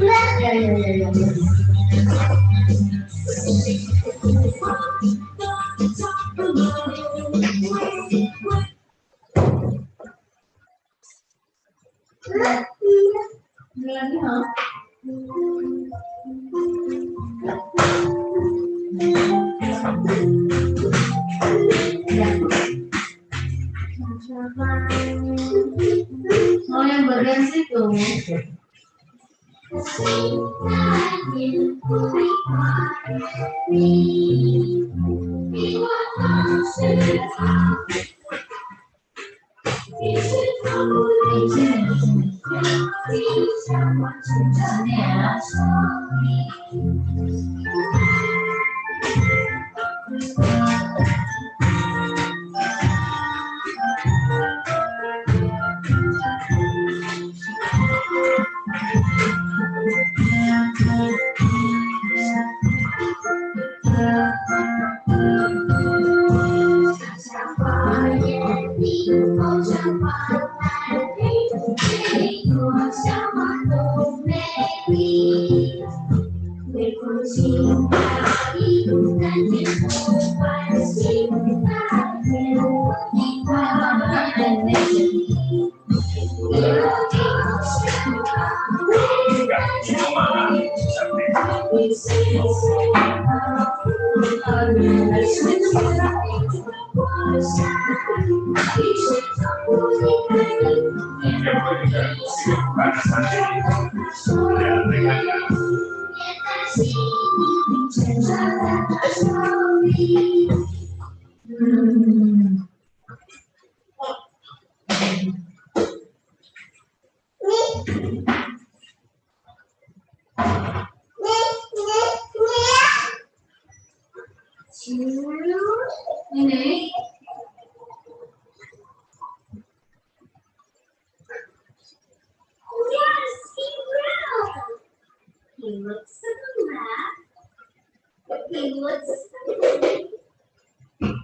Ya, ya, ya, ya. Lagi, ha? Oh, yang bagian situ. Ini. Yes, he will. He looks to the left. He looks to the right.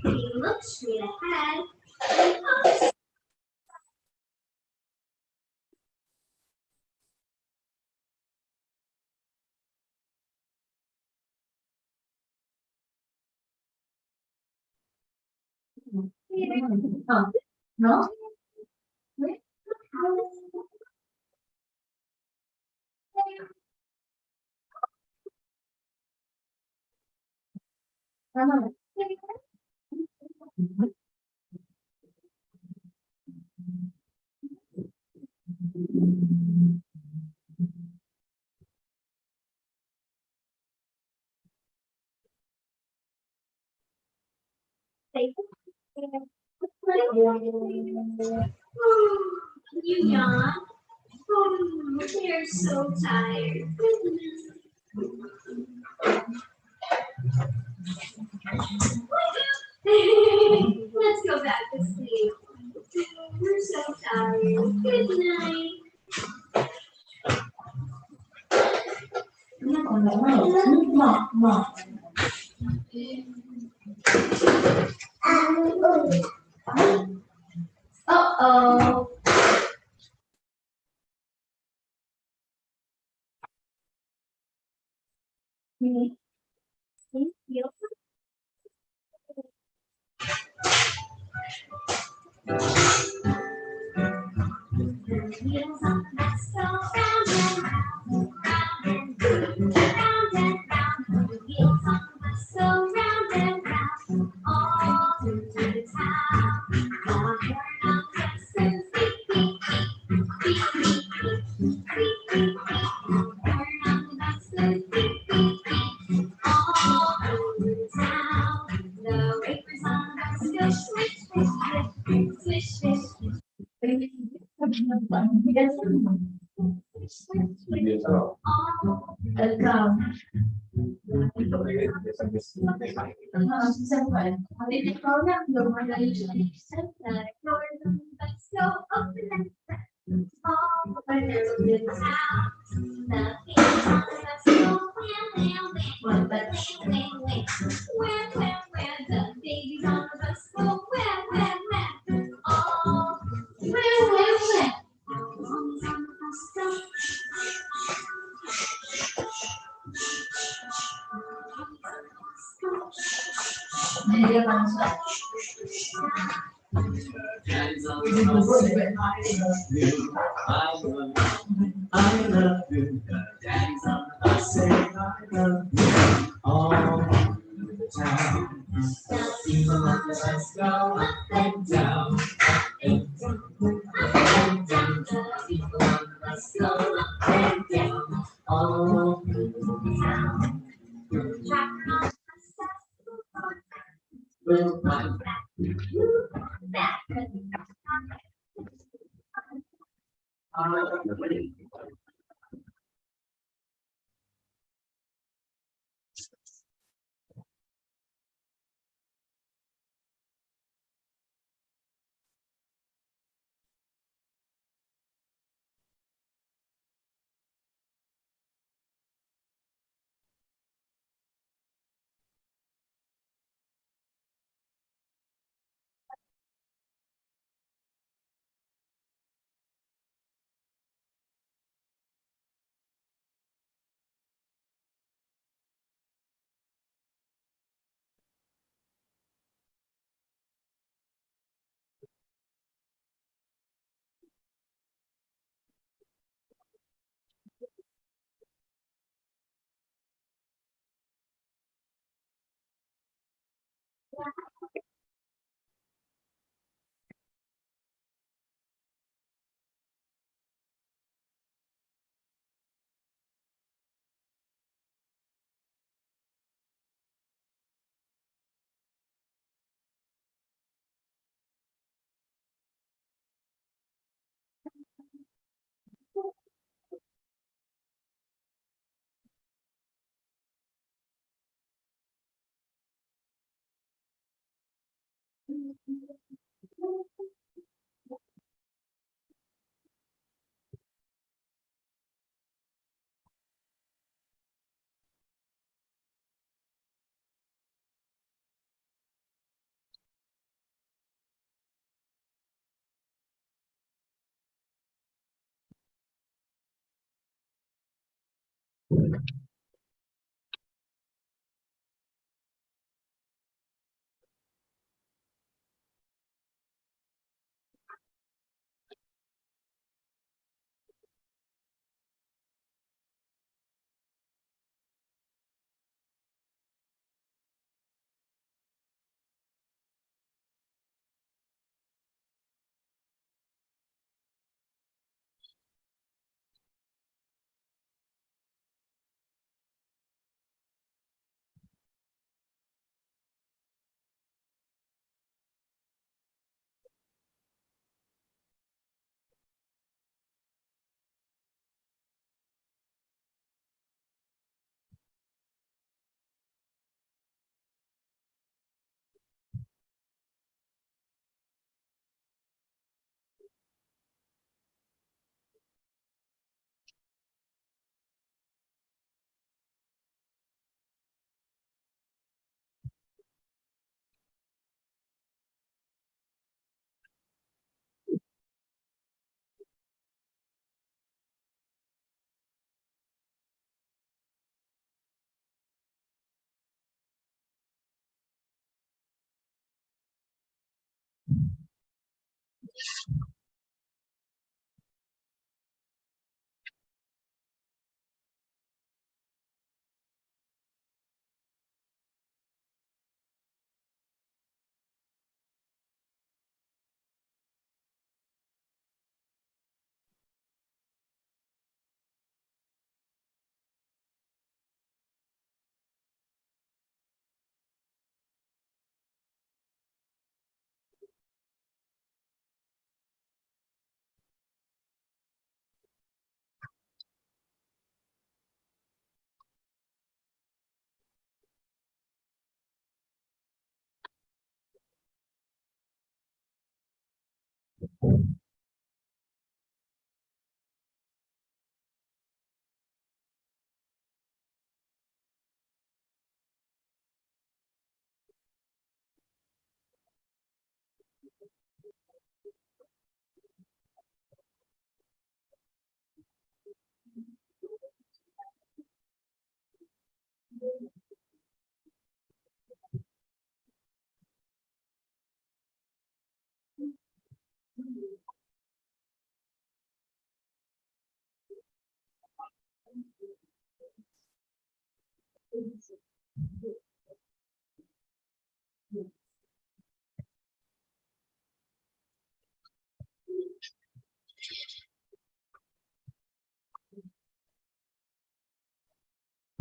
He looks straight ahead. And up. Oh, no? You yawn. They're so tired. Let's go back to sleep. We're so tired. Good night. Uh-oh. Wheels on the bus go round and round, round and round and round. The wheels on the bus go round and round, all through the town. The horn of the bus says beep, beep, beep, beep, beep, beep, beep, beep, beep. The horn of the bus says beep, beep, beep, all through the town. The wafers on the bus go swish, swish, swish, swish, swish. I love you. Daddy's on the bus saying I love you all through the town. Even when the lights go up and down, up and down, up and down. The people on the bus go up and down all through the town. The tractor on the bus stops. We'll run back, back.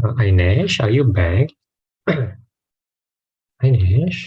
Ainesh, are you back? Ainesh?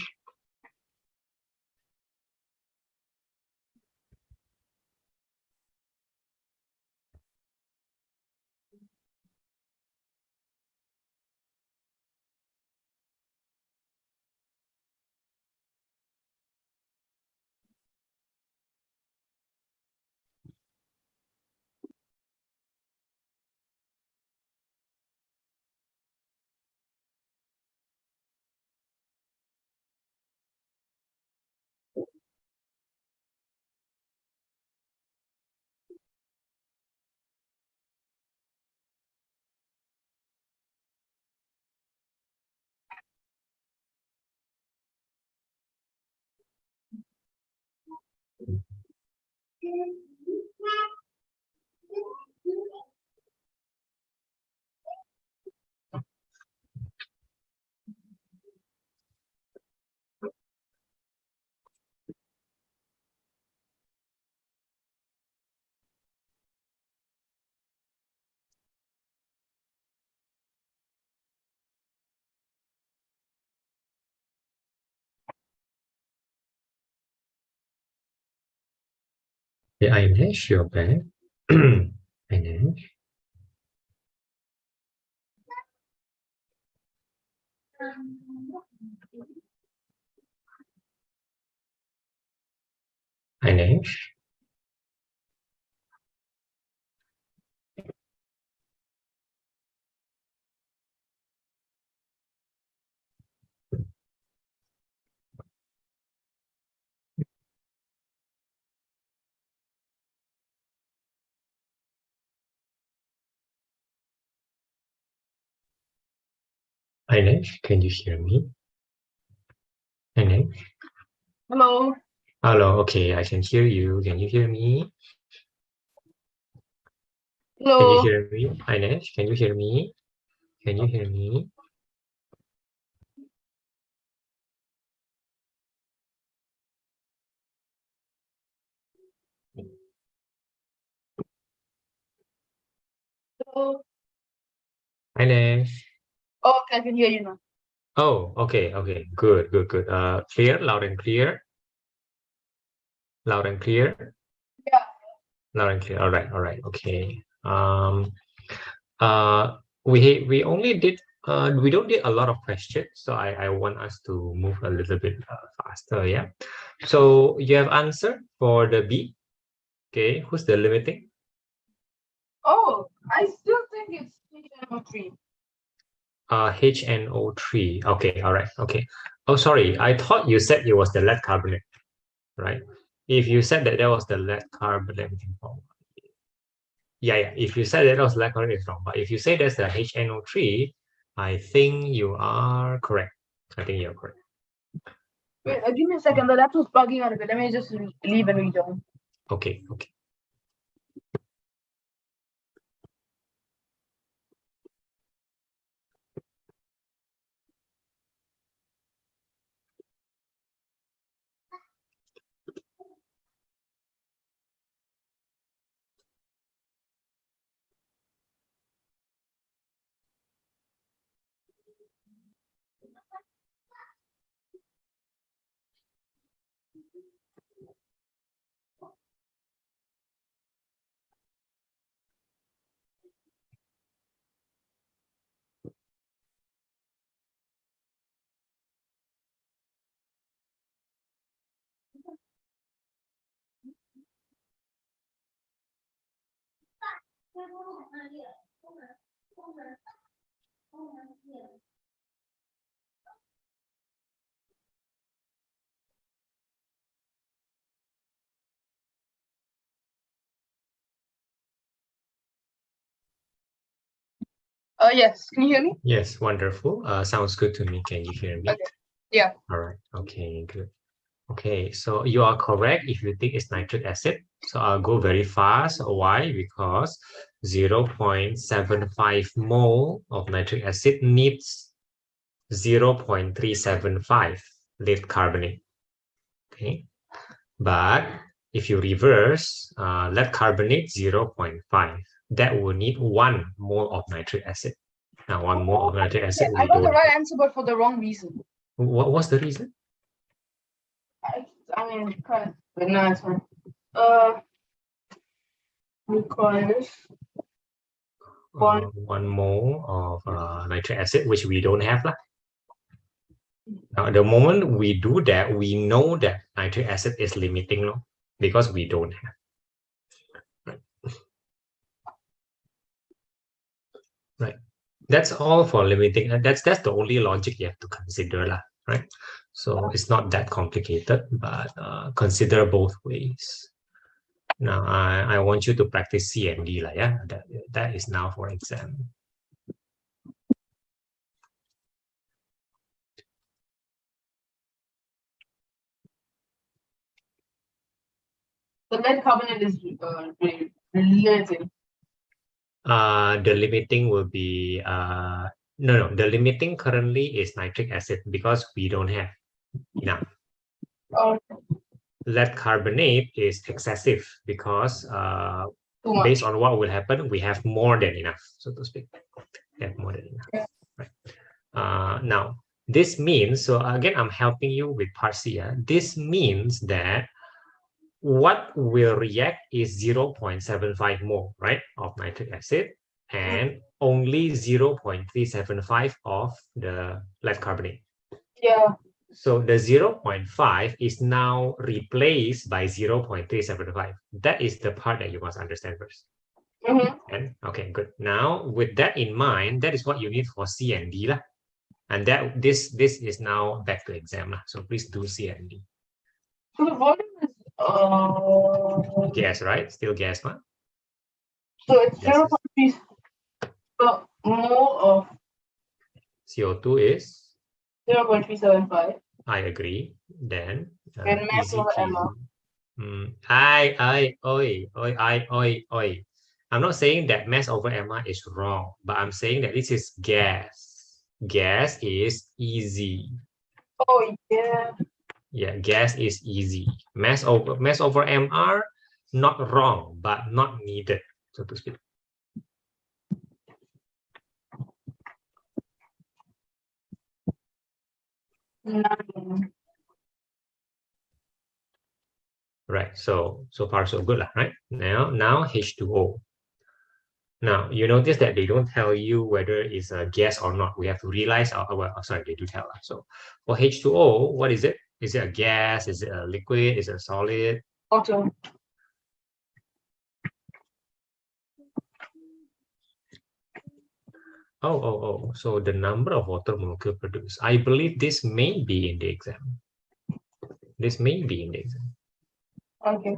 Yeah, Ainesh, you're back. Ainesh? Ainesh? Ainesh, can you hear me? Ainesh? Hello. Hello, okay, I can hear you. Can you hear me? Can you Hello. hear me? Ainesh, can you hear me? Can you hear me? Hello. Ainesh? Oh, I can hear you now. Oh, okay, okay, good, good, good. Clear, loud and clear, loud and clear, Yeah. loud and clear. All right, okay. We only did we don't did a lot of questions, so I want us to move a little bit faster. Yeah. So you have answered for the B. Okay, who's the limiting? Oh, I still think it's HNO3. HNO3. Okay, all right, okay. Oh, sorry, I thought you said it was the lead carbonate, right? If you said that was the lead carbonate, yeah. If you said that was lead carbonate, it's wrong. But if you say that's the HNO3, I think you are correct. I think you're correct. Wait, give me a second. The laptop's bugging out a bit. Let me just leave and rejoin. Okay, okay. Yes. Can you hear me? Yes, wonderful. Sounds good to me. Can you hear me? Okay. Yeah. All right. Okay, good. Okay, so you are correct if you think it's nitric acid. So I'll go very fast. Why? Because 0.75 mole of nitric acid needs 0.375 lead carbonate. Okay, but if you reverse lead carbonate 0.5, that will need 1 mole of nitric acid. Now, 1 mole of nitric acid, I we got the don't. right answer, but for the wrong reason. What was the reason? I mean, kind but no, it's fine. Requires 1 mole of nitric acid, which we don't have. Now, the moment we do that, we know that nitric acid is limiting, no? Because we don't have. Right. That's all for limiting. And that's the only logic you have to consider, right? So it's not that complicated, but consider both ways. Now, I want you to practice C and D, yeah? That is now for exam. the lead carbonate is limiting. The limiting will be no, the limiting currently is nitric acid because we don't have enough. Oh, Lead carbonate is excessive because based on what will happen, we have more than enough, so to speak. We have more than enough. Yeah. Right. Now, this means, so again, I'm helping you with part C. This means that what will react is 0.75 mole, right, of nitric acid, and only 0.375 of the lead carbonate. Yeah. So the 0.5 is now replaced by 0.375. That is the part that you must understand first. And okay, good. Now, with that in mind, that is what you need for C and D. And that this is now back to exam. So please do C and D. So the volume is gas, right? Still gas, huh? So it's 0.3 mole of CO2 is 0.375. I agree. Then And mass easy over peasy. MR. I'm not saying that mass over MR is wrong, but I'm saying that this is gas. Gas is easy. Oh yeah. Yeah, gas is easy. Mass over MR, not wrong, but not needed, so to speak. Right. So far so good, right? Now H2O. Now you notice that they don't tell you whether it's a gas or not. We have to realize. Well, sorry, they do tell us. So for H2O, what is it? Is it a gas? Is it a liquid? Is it a solid? Water. Oh. So the number of water molecule produced. I believe this may be in the exam. This may be in the exam. Okay.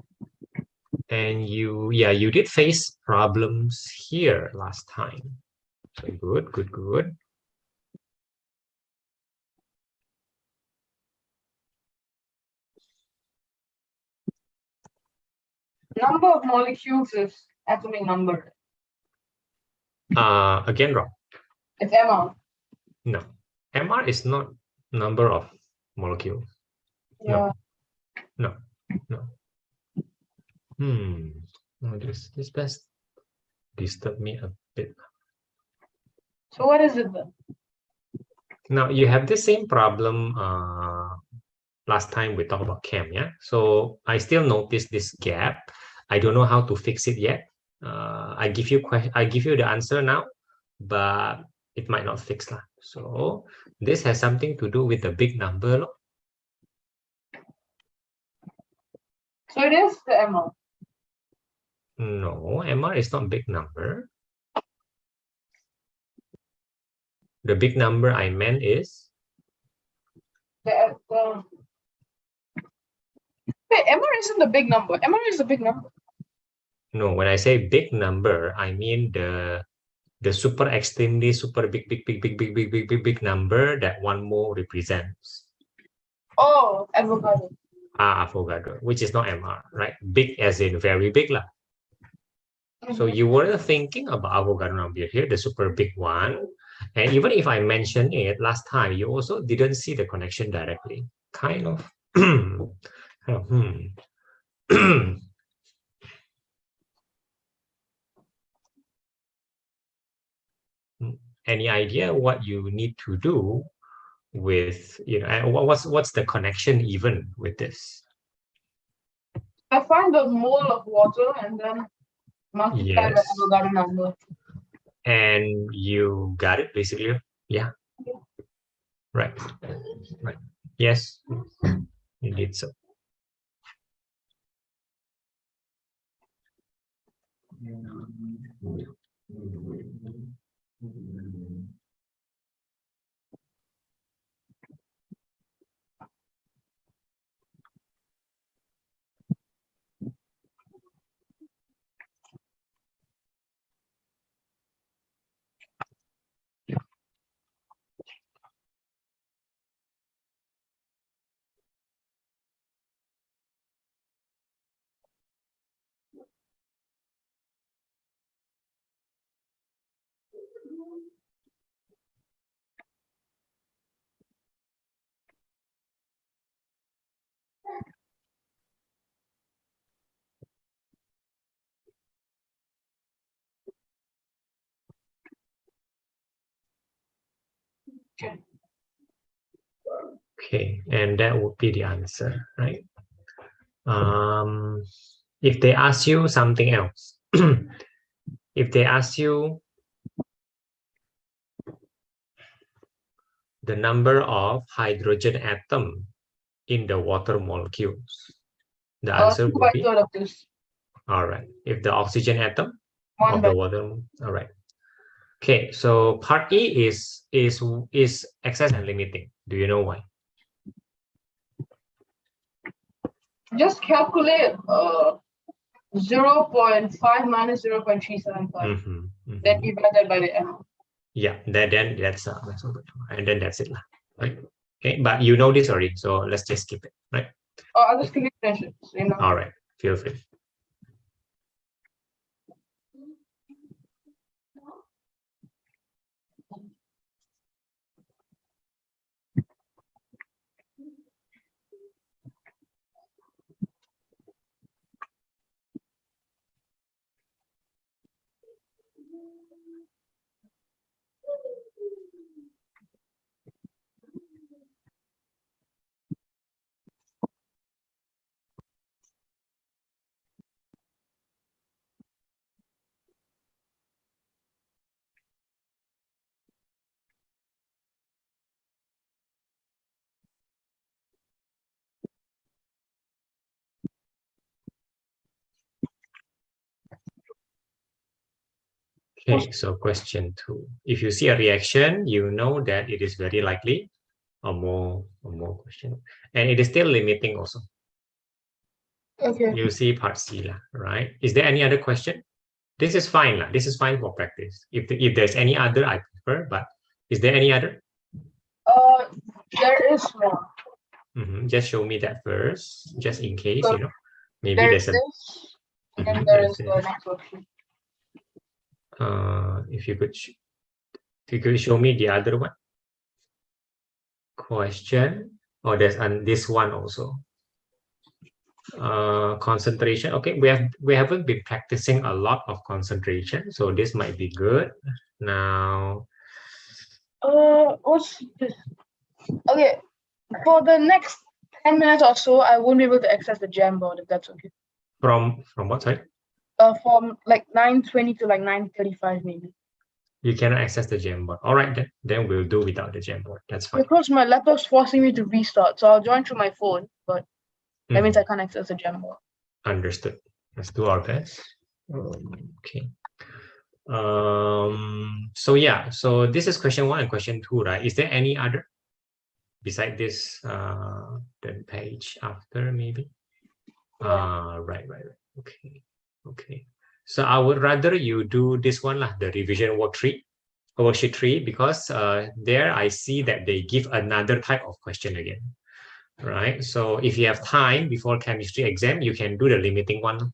And you did face problems here last time. So good. Number of molecules is atomic number. Again, wrong. It's MR. No. MR is not number of molecules. Yeah. No. No, this best disturb me a bit. So what is it then? Now you have the same problem last time we talked about chem, yeah? So I still notice this gap. I don't know how to fix it yet. I give you the answer now, but it might not fix lah. So this has something to do with the big number. So it is the MR. No, MR is not big number. The big number I meant is Wait, MR isn't the big number. MR is the big number. no. When I say big number, I mean the super extremely super big number that one mole represents. Oh, avocado. Avogadro, which is not MR, right? Big as in very big lah. So you were thinking about Avogadro number here, the super big one. And even if I mentioned it last time, you also didn't see the connection directly. Kind of. Any idea what you need to do with, and what's the connection even with this? I find the mole of water and then multiply the Avogadro number. And you got it basically. Yeah. Right. Yes, you did so. Okay, and that would be the answer, right? If they ask you something else, if they ask you the number of hydrogen atom in the water molecules, the answer would be all right. If the oxygen atom of the water, all right. Okay, so part E is excess and limiting. Do you know why? Just calculate 0.5 minus 0.375. Then divided by the M. Yeah, then that's and then that's it, right? Okay, but you know this already, so let's just skip it, right? Oh, I'll just click it. All right, feel free. Okay, so question 2. If you see a reaction, you know that it is very likely a more question. And it is still limiting also. Okay. You see part C, right? Is there any other question? This is fine. This is fine for practice. If there's any other, I prefer, but is there any other? There is one. Just show me that first, just in case, maybe there's a... And there is the next worksheet. If you could show me the other one. Question. Oh, there's this one also. Concentration. Okay, we haven't been practicing a lot of concentration, so this might be good. Now, What's this? Okay, for the next 10 minutes or so, I won't be able to access the Jamboard if that's okay. from what side? From like 9:20 to like 9:35 maybe. You cannot access the Jamboard. All right, then we'll do without the Jamboard. That's fine. Because my laptop's forcing me to restart, so I'll join through my phone, but that means I can't access the Jamboard. Understood. Let's do our best. Okay. So yeah, so this is question 1 and question 2, right? Is there any other beside this the page after maybe? Yeah. Right. Okay. So I would rather you do this one lah, the revision worksheet 3, because there I see that they give another type of question again, right? So if you have time before chemistry exam, you can do the limiting one.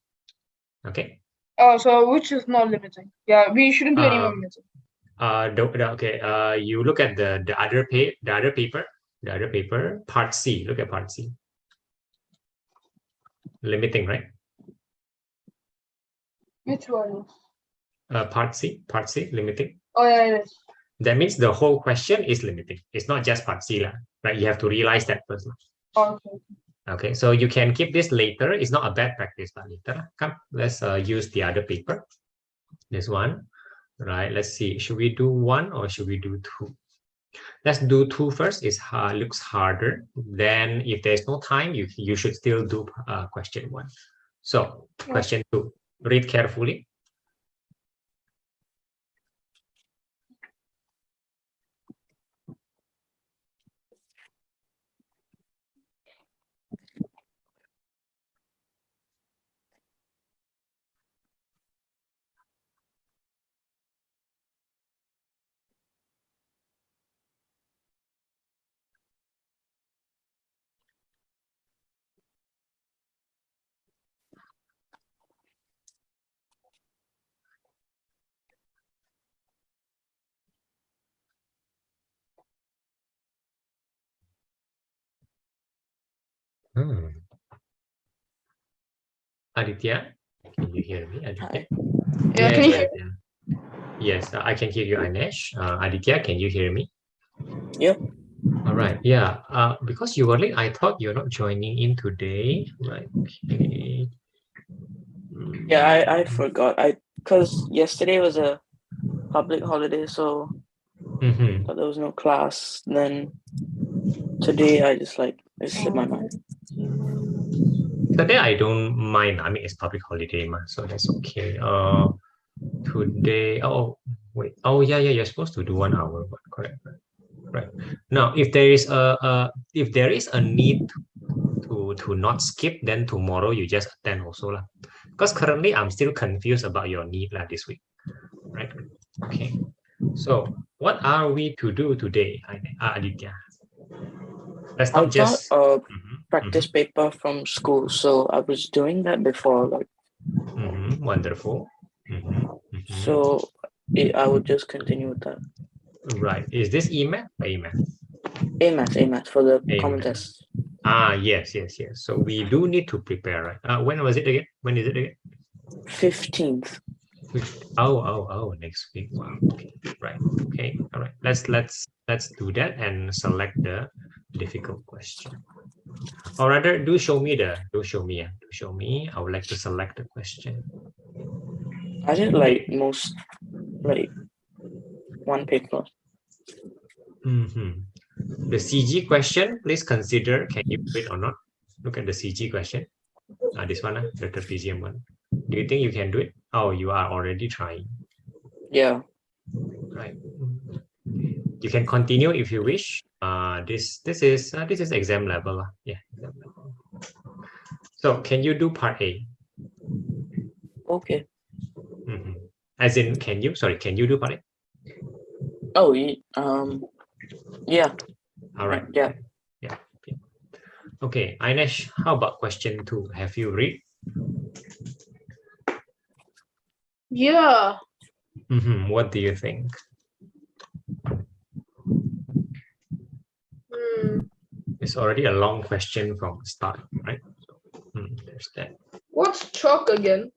Okay. Oh, so which is not limiting? Yeah, we shouldn't do any more limiting. Okay. You look at the other paper, part C. Look at part C. Limiting, right? Which one? Part C, limiting. Oh yeah, it is. That means the whole question is limiting. It's not just part C, right? You have to realize that first. Oh, okay. Okay, so you can keep this later. It's not a bad practice, but later. Come, let's use the other paper. This one, right? Let's see. Should we do 1 or should we do 2? Let's do 2 first. It looks harder. Then, if there's no time, you should still do question 1. So, question 2. Read carefully. Aditya, can you hear me, Aditya? Yeah, can you hear me? Yes, I can hear you, Ainesh. Aditya, can you hear me? Yep. All right. Yeah. Because you were late, I thought you're not joining in today. Right. Okay. Yeah, I forgot. Because yesterday was a public holiday, so thought there was no class. Then today I just it slipped my mind. Today I don't mind. I mean, it's public holiday, so that's okay. Today. Oh wait. Oh yeah. You're supposed to do 1 hour, but correct. Right. Now, if there is a need to not skip, then tomorrow you just attend also lah. Because currently I'm still confused about your need lah this week, right? Okay. So what are we to do today, Aditya? Let's not just a practice paper from school, so I was doing that before. Wonderful. So I would just continue with that. Right. Is this EMAT or AMAT? AMAT for the common test. Yes. So we do need to prepare, right? When was it again? When is it again? 15th. Oh, next week. Wow. Okay. Right. Okay. All right. Let's do that and select the difficult question. Or rather, do show me. I would like to select the question. I did most one paper. The CG question, please consider, can you do it or not? Look at the CG question. This one, the trapezium one. Do you think you can do it? Oh, you are already trying. Yeah. Right. You can continue if you wish. This is exam level. Yeah, exam level. So can you do part A? Okay. As in, can you do part A? Oh, yeah. All right. Yeah. Okay, Ainesh, how about question 2? Have you read? Yeah. What do you think? It's already a long question from the start, right? So, there's that. What's chalk again?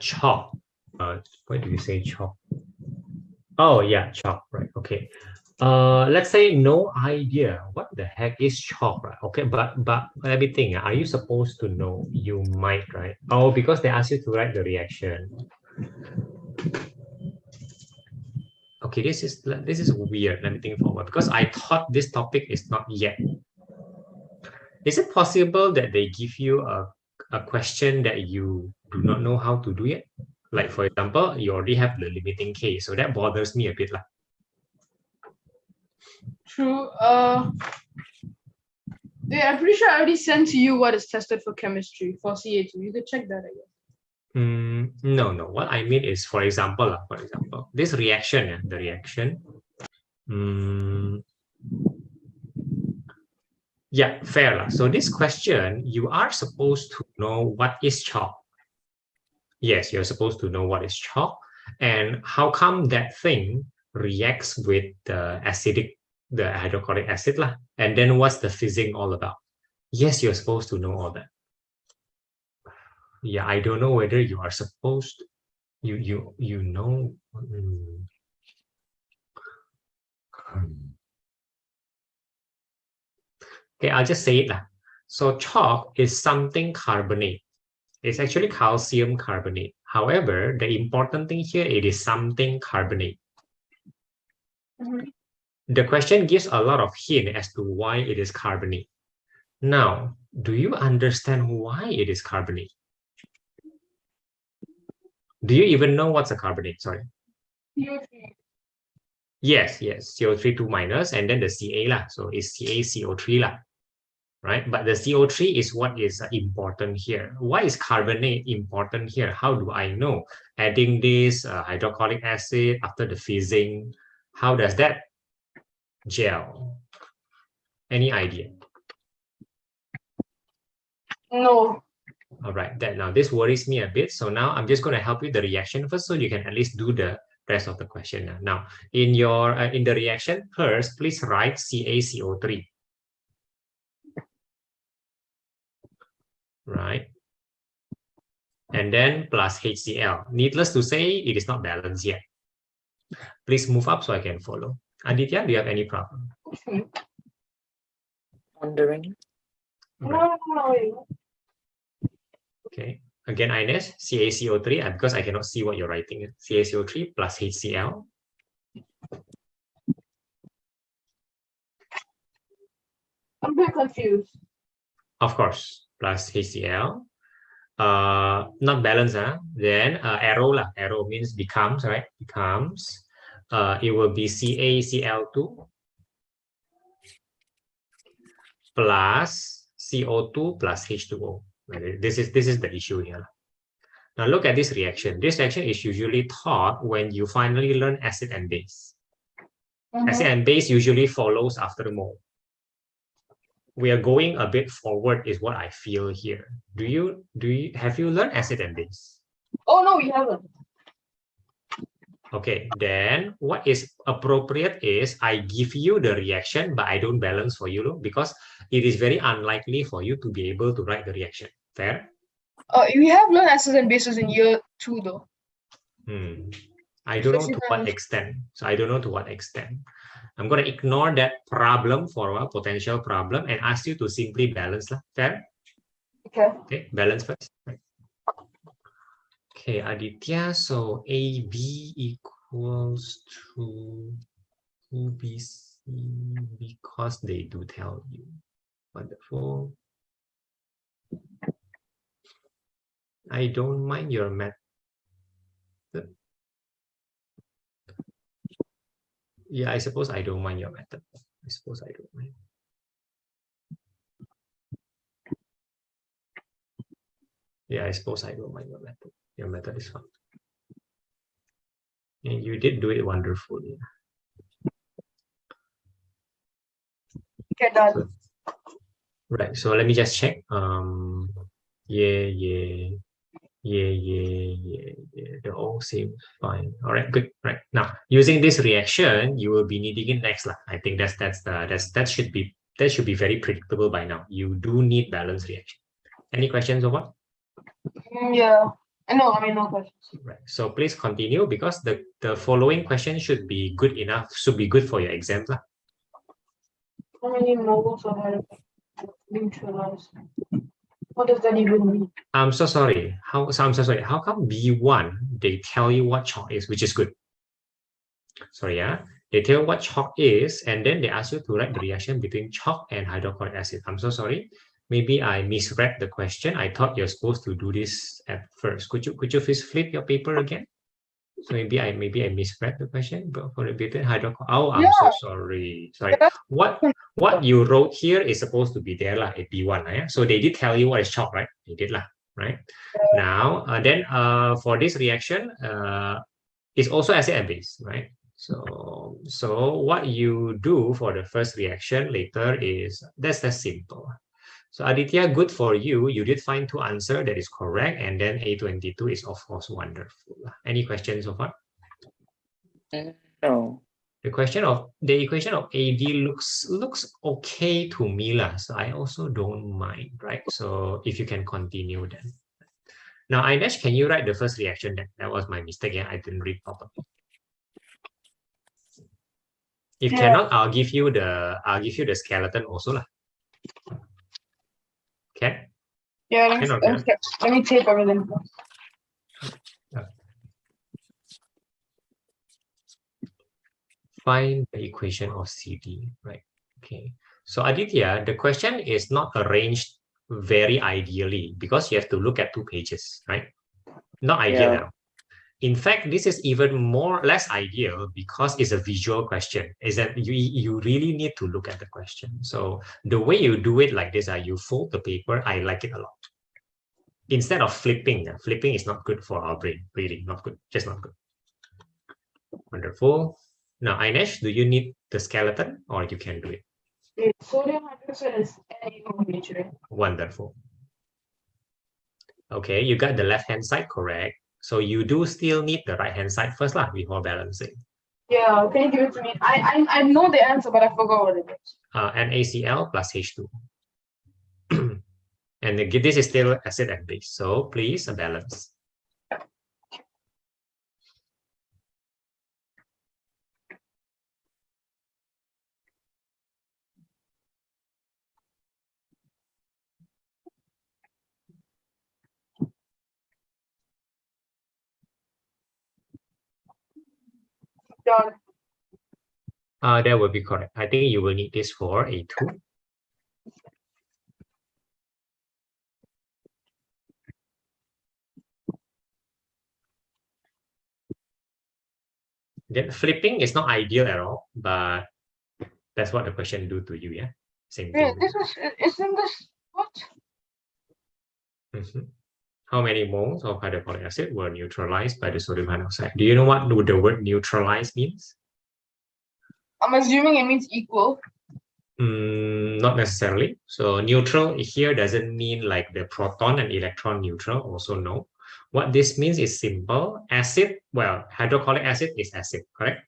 Chalk. Why do you say chalk? Oh yeah, chalk, right? Okay. Let's say no idea what the heck is chalk, right? Okay, but let me think. Are you supposed to know? You might, right? Oh, because they ask you to write the reaction. Okay, this is weird. Let me think for a while, because I thought this topic is not yet. Is it possible that they give you a question that you do not know how to do yet? Like for example, you already have the limiting case, so that bothers me a bit, lah. True. Yeah, I'm pretty sure I already sent to you what is tested for chemistry for CA2. You could check that, I guess. No. What I mean is, for example, this reaction, the reaction. Yeah, fair lah. So this question, you are supposed to know what is chalk. Yes, you're supposed to know what is chalk, and how come that thing reacts with the hydrochloric acid lah, and then what's the fizzing all about? Yes, you're supposed to know all that. Yeah, I don't know whether you are supposed to, you know. Okay, I'll just say it lah. So chalk is something carbonate. It's actually calcium carbonate. However, the important thing here, it is something carbonate. The question gives a lot of hint as to why it is carbonate. Now, do you understand why it is carbonate? Do you even know what's a carbonate? Sorry. Yes, CO3 2 minus, and then the Ca lah. So it's CaCO3 lah, right? But the CO3 is what is important here. Why is carbonate important here? How do I know? Adding this hydrochloric acid after the fizzing, how does that gel? Any idea? No. All right, now this worries me a bit. So now I'm just going to help you the reaction first, so you can at least do the rest of the question. Now, in your in the reaction first, please write CaCO3. Right, and then plus HCl. Needless to say, it is not balanced yet. Please move up so I can follow. Aditya, do you have any problem? Wondering. Right. Okay. Again, Ainesh, CaCO3, because I cannot see what you're writing. CaCO3 plus HCl. I'm a bit confused. Of course, plus HCl. Not balanced, then arrow lah. Arrow means becomes, right? Becomes. It will be CaCl2 plus CO2 plus H2O. This is the issue here. Now look at this reaction. This reaction is usually taught when you finally learn acid and base. Acid and base usually follows after mole. We are going a bit forward is what I feel here. Have you learned acid and base? Oh no, we haven't. Okay, then what is appropriate is I give you the reaction, but I don't balance for you, because it is very unlikely for you to be able to write the reaction. Fair? We have learned acids and bases in year 2 though. I don't know to what extent. So I don't know to what extent. I'm going to ignore that problem for a potential problem and ask you to simply balance. Fair? Okay, balance first. Right. Okay, Aditya, so AB equals to BC because they do tell you. Wonderful. I don't mind your method. Yeah, I suppose I don't mind your method. I suppose I don't mind. Yeah, I suppose I don't mind your method. Your method is fine. And you did do it wonderfully. Okay, done. So, right, so let me just check. Yeah. Yeah. They all seem fine. All right, good. Right now, using this reaction, you will be needing it next, lah. I think that should be very predictable by now. You do need balanced reaction. Any questions or what? Yeah. No questions. Right. So please continue because the following question should be good enough. Should be good for your exams, lah. How many moles of hydrogen neutralized? What does that even mean? I'm so sorry. I'm so sorry. How come B1 they tell you what chalk is, which is good. Sorry, yeah. They tell you what chalk is, and then they ask you to write the reaction between chalk and hydrochloric acid. I'm so sorry. Maybe I misread the question. I thought you're supposed to do this at first. Could you please flip your paper again? So maybe I misread the question, but for the between hydrochloric. Oh, I'm so sorry. Sorry. What you wrote here is supposed to be there lah at B1, yeah? So they did tell you what is chalk, right? They did lah, right? Now, then for this reaction, it's also acid and base, right? So what you do for the first reaction later is that's simple. So Aditya, good for you. You did find two answers that is correct, and then A22 is of course wonderful. Any questions so far? No. The equation of AD looks okay to me lah. So I also don't mind, right? So if you can continue then. Now, Ainesh, can you write the first reaction then? That was my mistake. Yeah, I didn't read properly. If cannot, I'll give you the skeleton also lah. Okay. Yeah, let me tape everything. Find the equation of CD, right? Okay. So Aditya, the question is not arranged very ideally because you have to look at 2 pages, right? Not ideal at all. In fact, this is even less ideal because it's a visual question. Is that you really need to look at the question. So the way you do it like this, you fold the paper. I like it a lot. Instead of flipping is not good for our brain. Really, not good. Just not good. Wonderful. Now, Ainesh, do you need the skeleton or you can do it? Sodium hydroxide is NaOH. Wonderful. Okay, you got the left-hand side correct. So you do still need the right-hand side first lah before balancing. Yeah, can you give it to me? I know the answer, but I forgot what it is. NaCl plus H2. And this is still acid and base. So please balance. Done. That would be correct. I think you will need this for A2. Then flipping is not ideal at all, but that's what the question do to you, yeah? Same thing. Isn't this what? How many moles of hydrochloric acid were neutralized by the sodium hydroxide? Do you know what the word neutralize means? I'm assuming it means equal. Not necessarily. So neutral here doesn't mean like the proton and electron neutral, also no. What this means is simple. Acid, well, hydrochloric acid is acid, correct?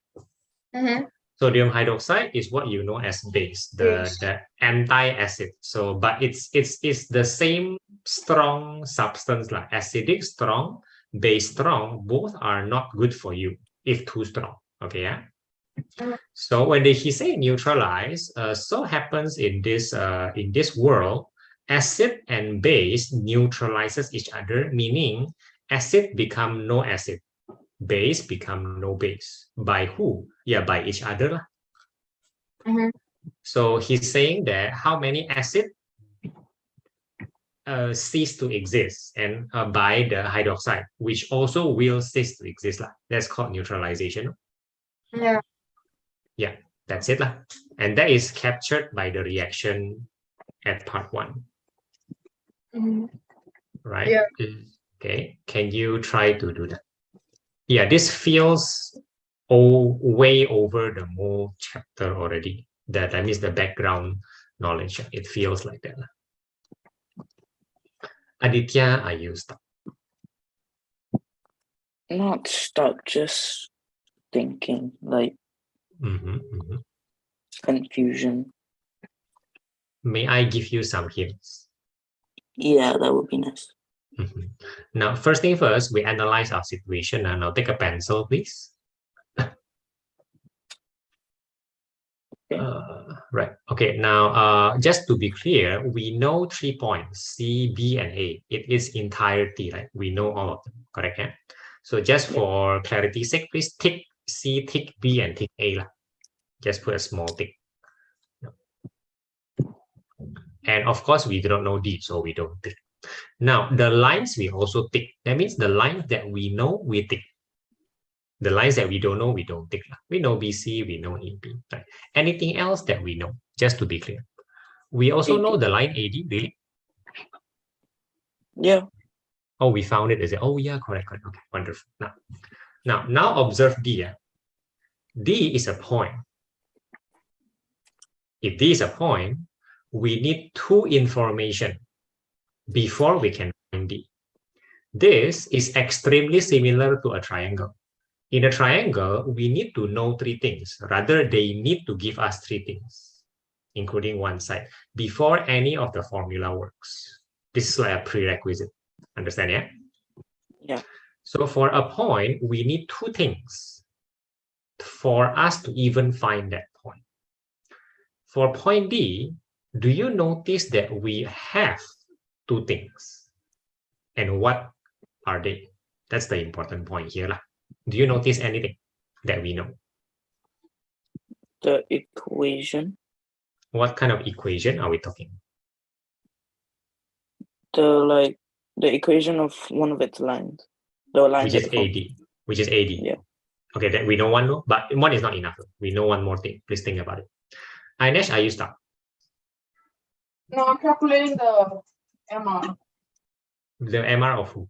Sodium hydroxide is what you know as base, the anti-acid. So, but it's the same strong substance, like acidic strong, base strong. Both are not good for you if too strong. Okay, yeah. So when he say neutralize, so happens in this world, acid and base neutralizes each other, meaning acid become no acid, base become no base. By who? Yeah, by each other. So he's saying that how many acid cease to exist, and by the hydroxide, which also will cease to exist. That's called neutralization. Yeah, that's it. And that is captured by the reaction at part 1. Right? Yeah. Okay, can you try to do that? Yeah, this feels way over the mole chapter already. That means the background knowledge. It feels like that. Aditya, are you stuck? Not stuck, just thinking, like confusion. May I give you some hints? Yeah, that would be nice. Now, first thing first, we analyze our situation. And now take a pencil, please. Okay. Right. Okay. Now, just to be clear, we know 3 points, C, B, and A. It is entirety, right? We know all of them, correct? Yeah? So just for clarity's sake, please tick C, tick B, and tick A. Just put a small tick. And of course, we do not know D, so we don't tick. Now, the lines we also tick. That means the lines that we know, we tick. The lines that we don't know, we don't tick. We know BC, we know AB. Right? Anything else that we know, just to be clear. We also know the line AD, really? Yeah. Oh, we found it. Is it? Oh, yeah, correct. Okay, wonderful. Now observe D. D is a point. If D is a point, we need 2 information before we can find D. This is extremely similar to a triangle. In a triangle, we need to know 3 things. Rather, they need to give us 3 things, including one side, before any of the formula works. This is like a prerequisite. Understand, yeah? Yeah. So for a point, we need 2 things for us to even find that point. For point D, do you notice that we have 2 things? And what are they? That's the important point here. Do you notice anything that we know? The equation. What kind of equation are we talking? The equation of one of its lines. The line which is AD. Which is AD. Yeah. Okay, that we know one more, but one is not enough. We know one more thing. Please think about it. Ainesh, are you stuck? No, I'm calculating the MR. The MR of who?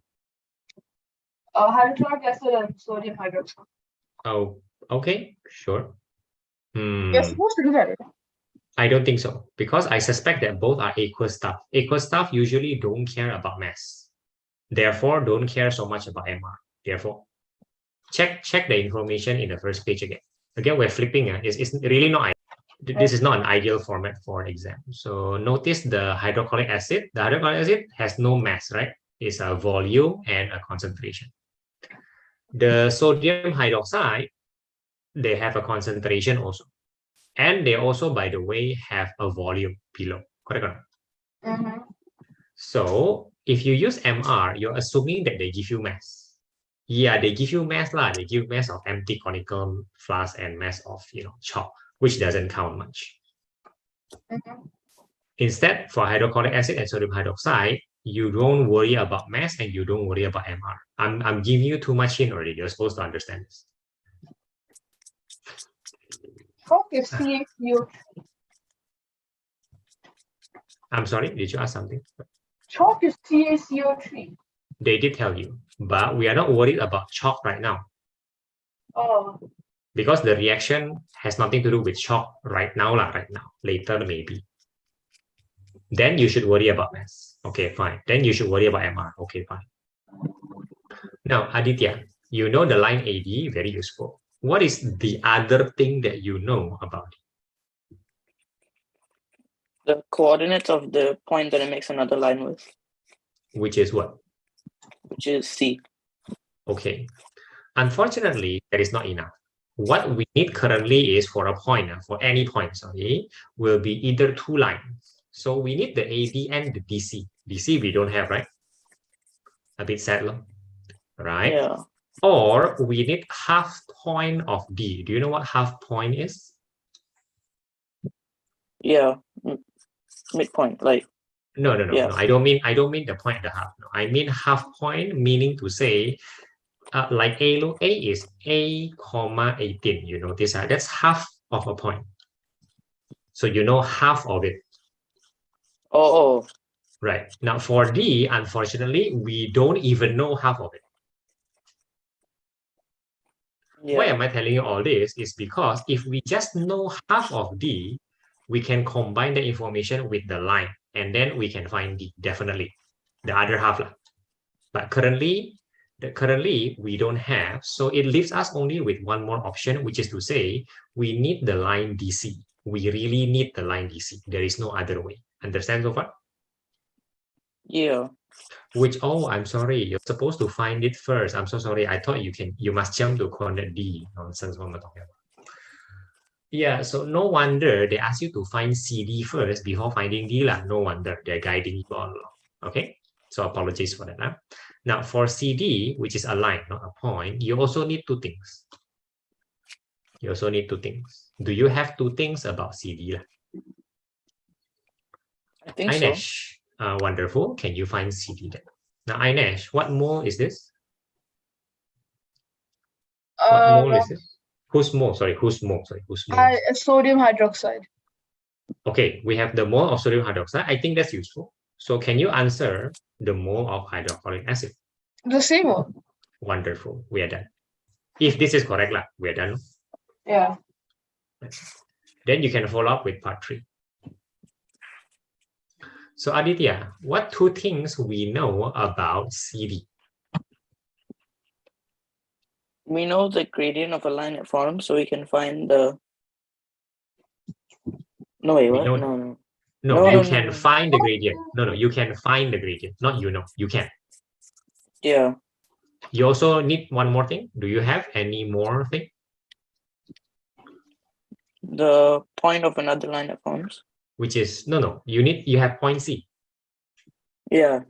Hydrochloric acid and sodium hydroxide. Oh, okay, sure. You're supposed to do that. I don't think so, because I suspect that both are aqueous stuff. Aqueous stuff usually don't care about mass. Therefore, don't care so much about MR. Therefore, check the information in the first page again. Again, we're flipping. It's really not. This is not an ideal format for an exam. So notice the hydrochloric acid. The hydrochloric acid has no mass, right? It's a volume and a concentration. The sodium hydroxide, they have a concentration also. And they also, by the way, have a volume below. Correct or not? So if you use MR, you're assuming that they give you mass. Yeah, they give you mass lah. They give mass of empty conical flask and mass of chalk, which doesn't count much. Instead, for hydrochloric acid and sodium hydroxide, you don't worry about mass and you don't worry about MR. I'm giving you too much hint already. You're supposed to understand this. Chalk is CaCO3. I'm sorry, did you ask something? Chalk is CaCO3. They did tell you, but we are not worried about chalk right now. Oh. Because the reaction has nothing to do with chalk right now. Later, maybe. Then you should worry about mass. Okay, fine. Then you should worry about MR. Okay, fine. Now, Aditya, you know the line AD, very useful. What is the other thing that you know about it? The coordinates of the point that it makes another line with. Which is what? Which is C. Okay. Unfortunately, that is not enough. What we need currently is for a point, for any point, will be either 2 lines. So we need the AB and the DC. DC we don't have, right? A bit sad, right? Yeah. Or we need half point of D. Do you know what half point is? Yeah, midpoint, like. No. I don't mean the point at the half. No, I mean half point, meaning to say, like A is A, 18. You know this. That's half of a point. So you know half of it. Oh. Right. Now for D, unfortunately, we don't even know half of it. Yeah. Why am I telling you all this? Is because if we just know half of D, we can combine the information with the line, and then we can find D, definitely. The other half. But currently, that currently we don't have. So it leaves us only with one more option, which is to say we need the line DC. We really need the line DC. There is no other way. Understand so far? Yeah. Which, oh, I'm sorry, you're supposed to find it first. I'm so sorry. I thought you must jump to coordinate D. Nonsense, what am I talking about? Yeah, so no wonder they ask you to find CD first before finding D lah. No wonder they're guiding you all along. Okay, so apologies for that. Huh? Now for CD, which is a line, not a point, you also need two things. You also need two things. Do you have two things about CD lah? I think so. Ainesh, wonderful. Can you find CD then? Now Ainesh, what mole is this? What mole is this? Whose mole? Sorry, whose mole? Sorry, whose mole? Sodium hydroxide. Okay, we have the mole of sodium hydroxide. I think that's useful. So can you answer the mole of hydrochloric acid? The same one. Wonderful. We are done. If this is correct, we are done. Yeah. Then you can follow up with part 3. So Aditya, what two things we know about CD? We know the gradient of a line it forms, so we can find the. No, wait, what? No, you can find the gradient. No, you can find the gradient. Not you know, you can. Yeah. You also need one more thing. Do you have any more thing? The point of another line it forms. Which is, no, you have point C. Yeah.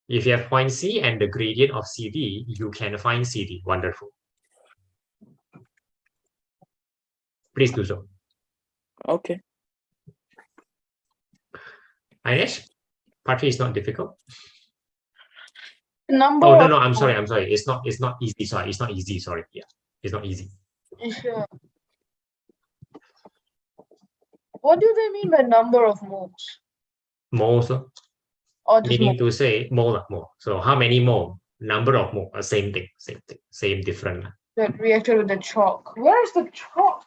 If you have point C and the gradient of CD, you can find CD. Wonderful. Please do so. Okay. Ainesh, part 3 is not difficult. Number. Oh no, I'm sorry. It's not easy. Sorry, it's not easy. Sorry, yeah, it's not easy. Sure. What do they mean by number of moles? Moles, Or meaning to say mole. So how many mole? Number of mole. Same thing. Same different. That reacted with the chalk. Where is the chalk?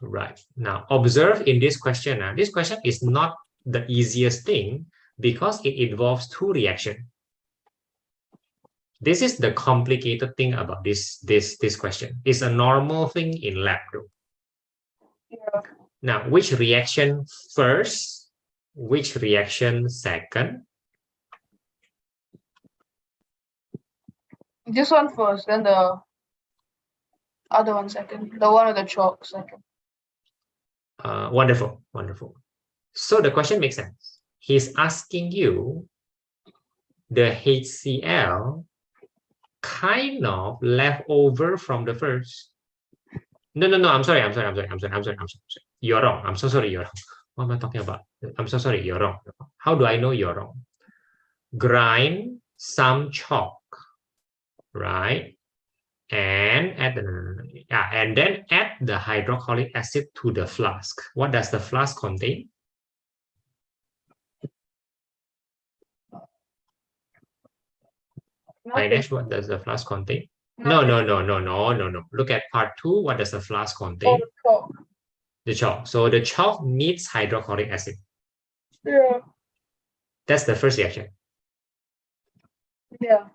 Right. Now observe in this question. This question is not the easiest thing because it involves two reactions. This is the complicated thing about this question. It's a normal thing in lab though. Yeah. Now, which reaction first? Which reaction second? This one first, then the other one second. The one with the chalk second. Wonderful. So the question makes sense. He's asking you the HCl kind of left over from the first. No, I'm sorry. You're wrong. I'm so sorry, you're wrong. What am I talking about? I'm so sorry, you're wrong. How do I know you're wrong? Grind some chalk, right? And and then add the hydrochloric acid to the flask. What does the flask contain? Ainesh, what does the flask contain? No. Look at part 2. What does the flask contain? Oh, the chalk. So the chalk needs hydrochloric acid. Yeah. That's the first reaction. Yeah.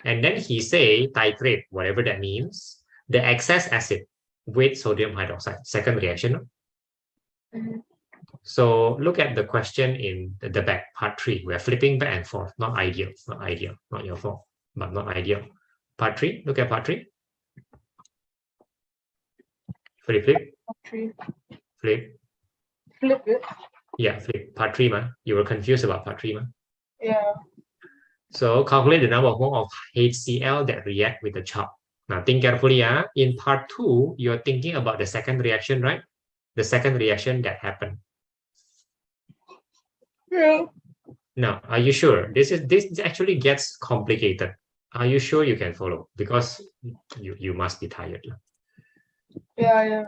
And then he say titrate, whatever that means, the excess acid with sodium hydroxide. Second reaction. Mm-hmm. So look at the question in the back, part 3. We're flipping back and forth. Not ideal. Not your fault, but not ideal. Part 3. Look at part 3. Flip. Flip it. Yeah, flip. Part 3, man. You were confused about part 3, man. Yeah. So calculate the number of mole of HCl that react with the chalk. Now think carefully. In part 2, you're thinking about the second reaction, right? The second reaction that happened. Yeah. Now, are you sure? This actually gets complicated. Are you sure you can follow? Because you must be tired. Yeah.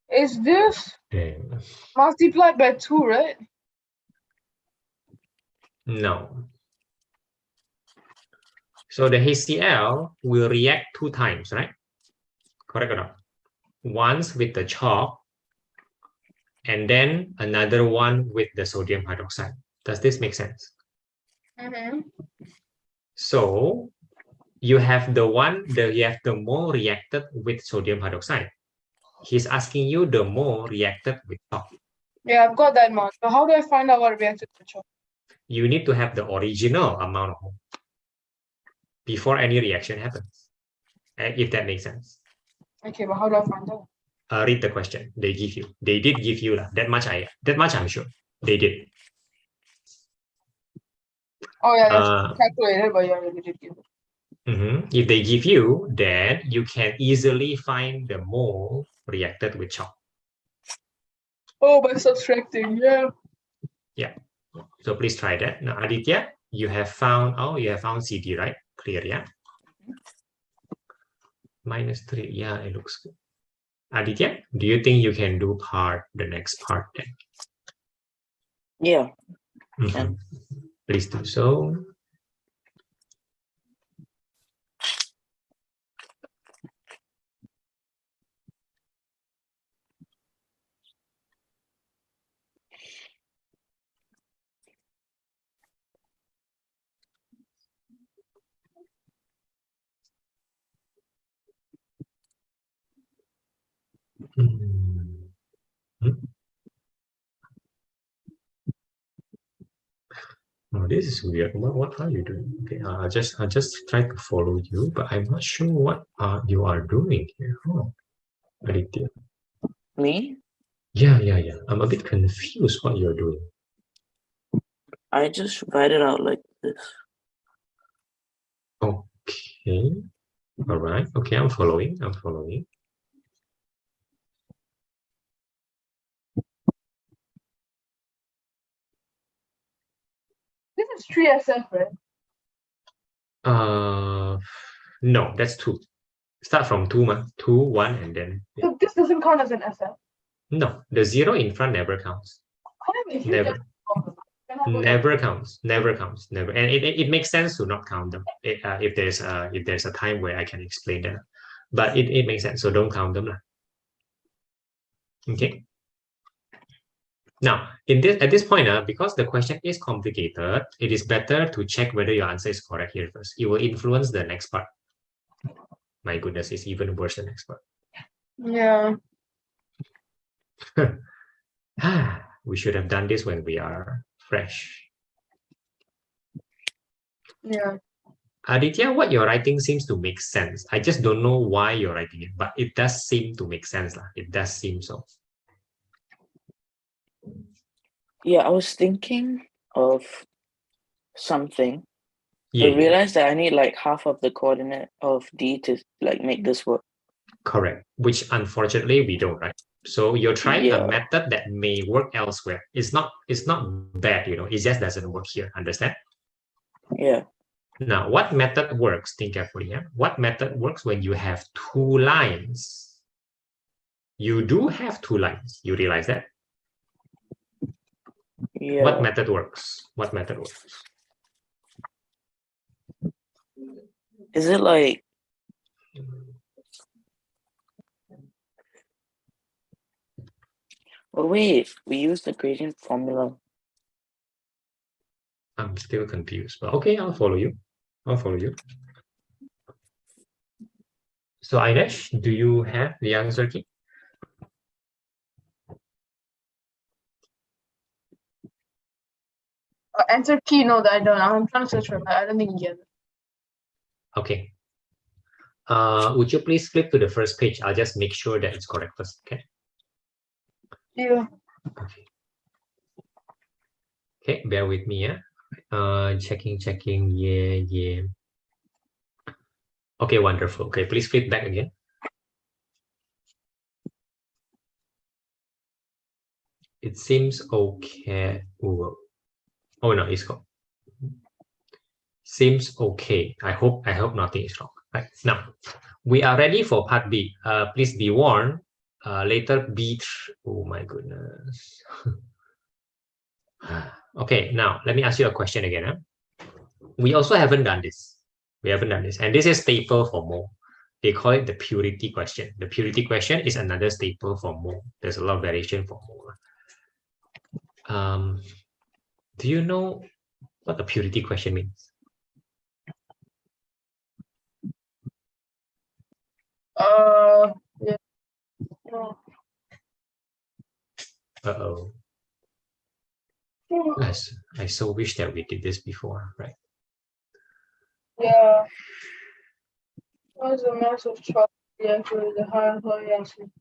Is this multiplied by 2, right? No. So the HCl will react 2 times, right? Correct or not? Once with the chalk, and then another one with the sodium hydroxide. Does this make sense? Mm-hmm. So you have the mole reacted with sodium hydroxide. He's asking you the mole reacted with chalk. Yeah, I've got that much. But how do I find out what reacted to chalk? You need to have the original amount of mole before any reaction happens, if that makes sense. Okay, but how do I find out? Read the question. They did give you that much. That much I'm sure they did. Oh yeah, that's calculated, but yeah, they did give it. If they give you, then you can easily find the mole reacted with chalk. Oh, by subtracting, yeah. Yeah. So please try that. Now, Aditya, you have found CD, right? Clear, yeah? -3, yeah, it looks good. Aditya, do you think you can do the next part then? Yeah. Please do so. Oh, this is weird. What are you doing? Okay, I just try to follow you, but I'm not sure what you are doing here. Oh, Aditya. Me? Yeah. I'm a bit confused what you're doing. I just write it out like this. Okay. All right. Okay, I'm following. This is 3SF, right? No, that's 2. Start from 2, 2, 1, and then. So this doesn't count as an SF. No, the 0 in front never counts. Never counts. And it makes sense to not count them if there's a time where I can explain that. But it makes sense, so don't count them. Okay. Now, at this point, because the question is complicated, it is better to check whether your answer is correct here first. It will influence the next part. My goodness, it's even worse than next part. Yeah. We should have done this when we are fresh. Yeah. Aditya, what you're writing seems to make sense. I just don't know why you're writing it, but it does seem to make sense. It does seem so. Yeah, I was thinking of something. Yeah, I realized that I need like half of the coordinate of D to like make this work. Correct. Which unfortunately we don't, right? So you're trying a method that may work elsewhere. It's not bad, it just doesn't work here. Understand? Yeah. Now, what method works? Think carefully. Yeah? What method works when you have 2 lines? You do have 2 lines. You realize that? Yeah. What method works? Is it like... Oh wait, we use the gradient formula. I'm still confused, but okay, I'll follow you. So Ainesh, do you have the answer key? Answer key, no, I don't. I'm trying to search for it. I don't think you get it. Okay. Would you please flip to the first page? I'll just make sure that it's correct first, okay? Yeah. Okay, bear with me, yeah. Checking, yeah. Okay, wonderful. Okay, please flip back again. It seems okay. Ooh. Oh no, it's cool. Seems okay. I hope nothing is wrong. Right now, we are ready for part B. Please be warned. Later B. Oh my goodness. Okay, now let me ask you a question again. We also haven't done this. And this is staple for mole. They call it the purity question. The purity question is another staple for mole. There's a lot of variation for mole. Do you know what the purity question means? Yeah. No. Uh-oh. Yes, I so wish that we did this before, right? Yeah. What's the mass of chocolate actually the higher actually?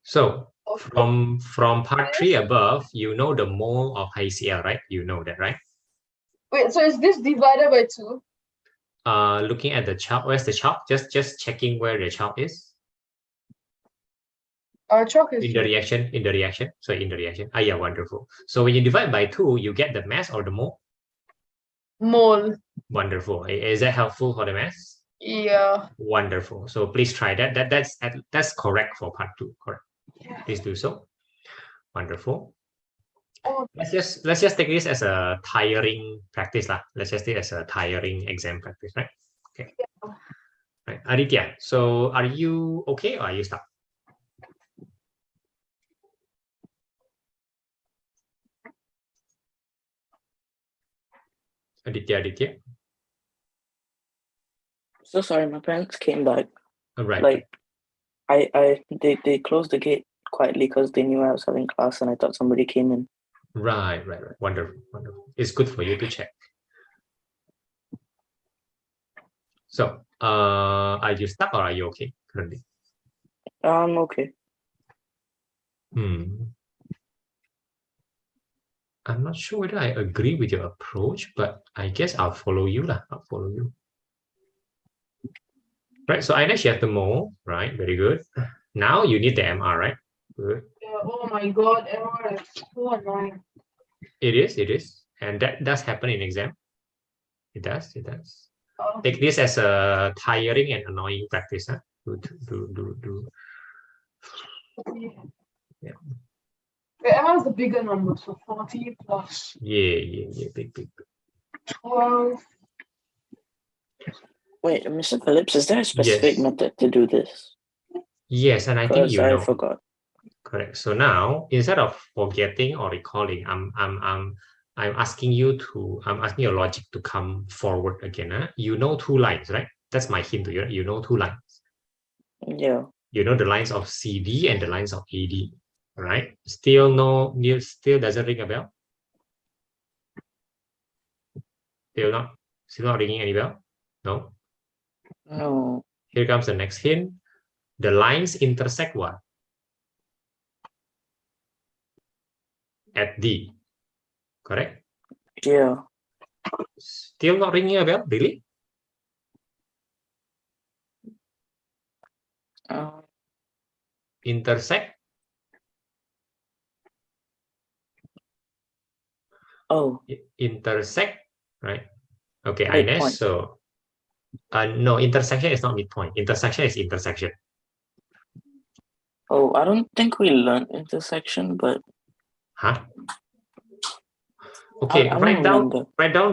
So from part 3 above, you know the mole of HCl, right? You know that, right? Wait, so is this divided by 2? Looking at the chart, where's the chart? Just checking where the chart is. Chalk is in the reaction. So in the reaction. Ah, yeah, wonderful. So when you divide by 2, you get the mass or the mole. mole. Wonderful. Is that helpful for the mass? Yeah. Wonderful. So please try that. That's correct for part 2. Correct. Yeah. Please do so. Wonderful. Oh. Let's just take this as a tiring practice lah. Let's just take it as a tiring exam practice, right? Okay. Yeah. Right. Aditya, so are you okay or are you stuck? Aditya. So sorry, my parents came back. All right. Like, they closed the gate quietly because they knew I was having class and I thought somebody came in. Right. Wonderful. It's good for you to check. So, are you stuck or are you okay currently? Okay. I'm not sure whether I agree with your approach, but I guess I'll follow you lah. I'll follow you. Right. So Ainesh, you have the mole, right? Very good. Now you need the MR, right? Good. Yeah. Oh my God, MR is so annoying. It is, and that does happen in exam. It does. Oh. Take this as a tiring and annoying practice, huh? Do. Yeah. The MR is the bigger number, so 40 plus. Yeah, big. 12. Wait, Mr. Phillips, is there a specific method to do this? Yes, and I think you know. I forgot. Correct. So now, instead of forgetting or recalling, I'm asking you to, I'm asking your logic to come forward again. Huh? You know 2 lines, right? That's my hint to you. You know 2 lines. Yeah. You know the lines of CD and the lines of AD, right? Still doesn't ring a bell? Still not ringing any bell? No? No. Here comes the next hint. The lines intersect what? At D, correct? Yeah. Still not ringing a bell, really? Intersect? Oh. Intersect, right? Okay, Midpoint. Ainesh, so no, intersection is not midpoint. Intersection is intersection. Oh, I don't think we learned intersection, but Huh? Okay, I write down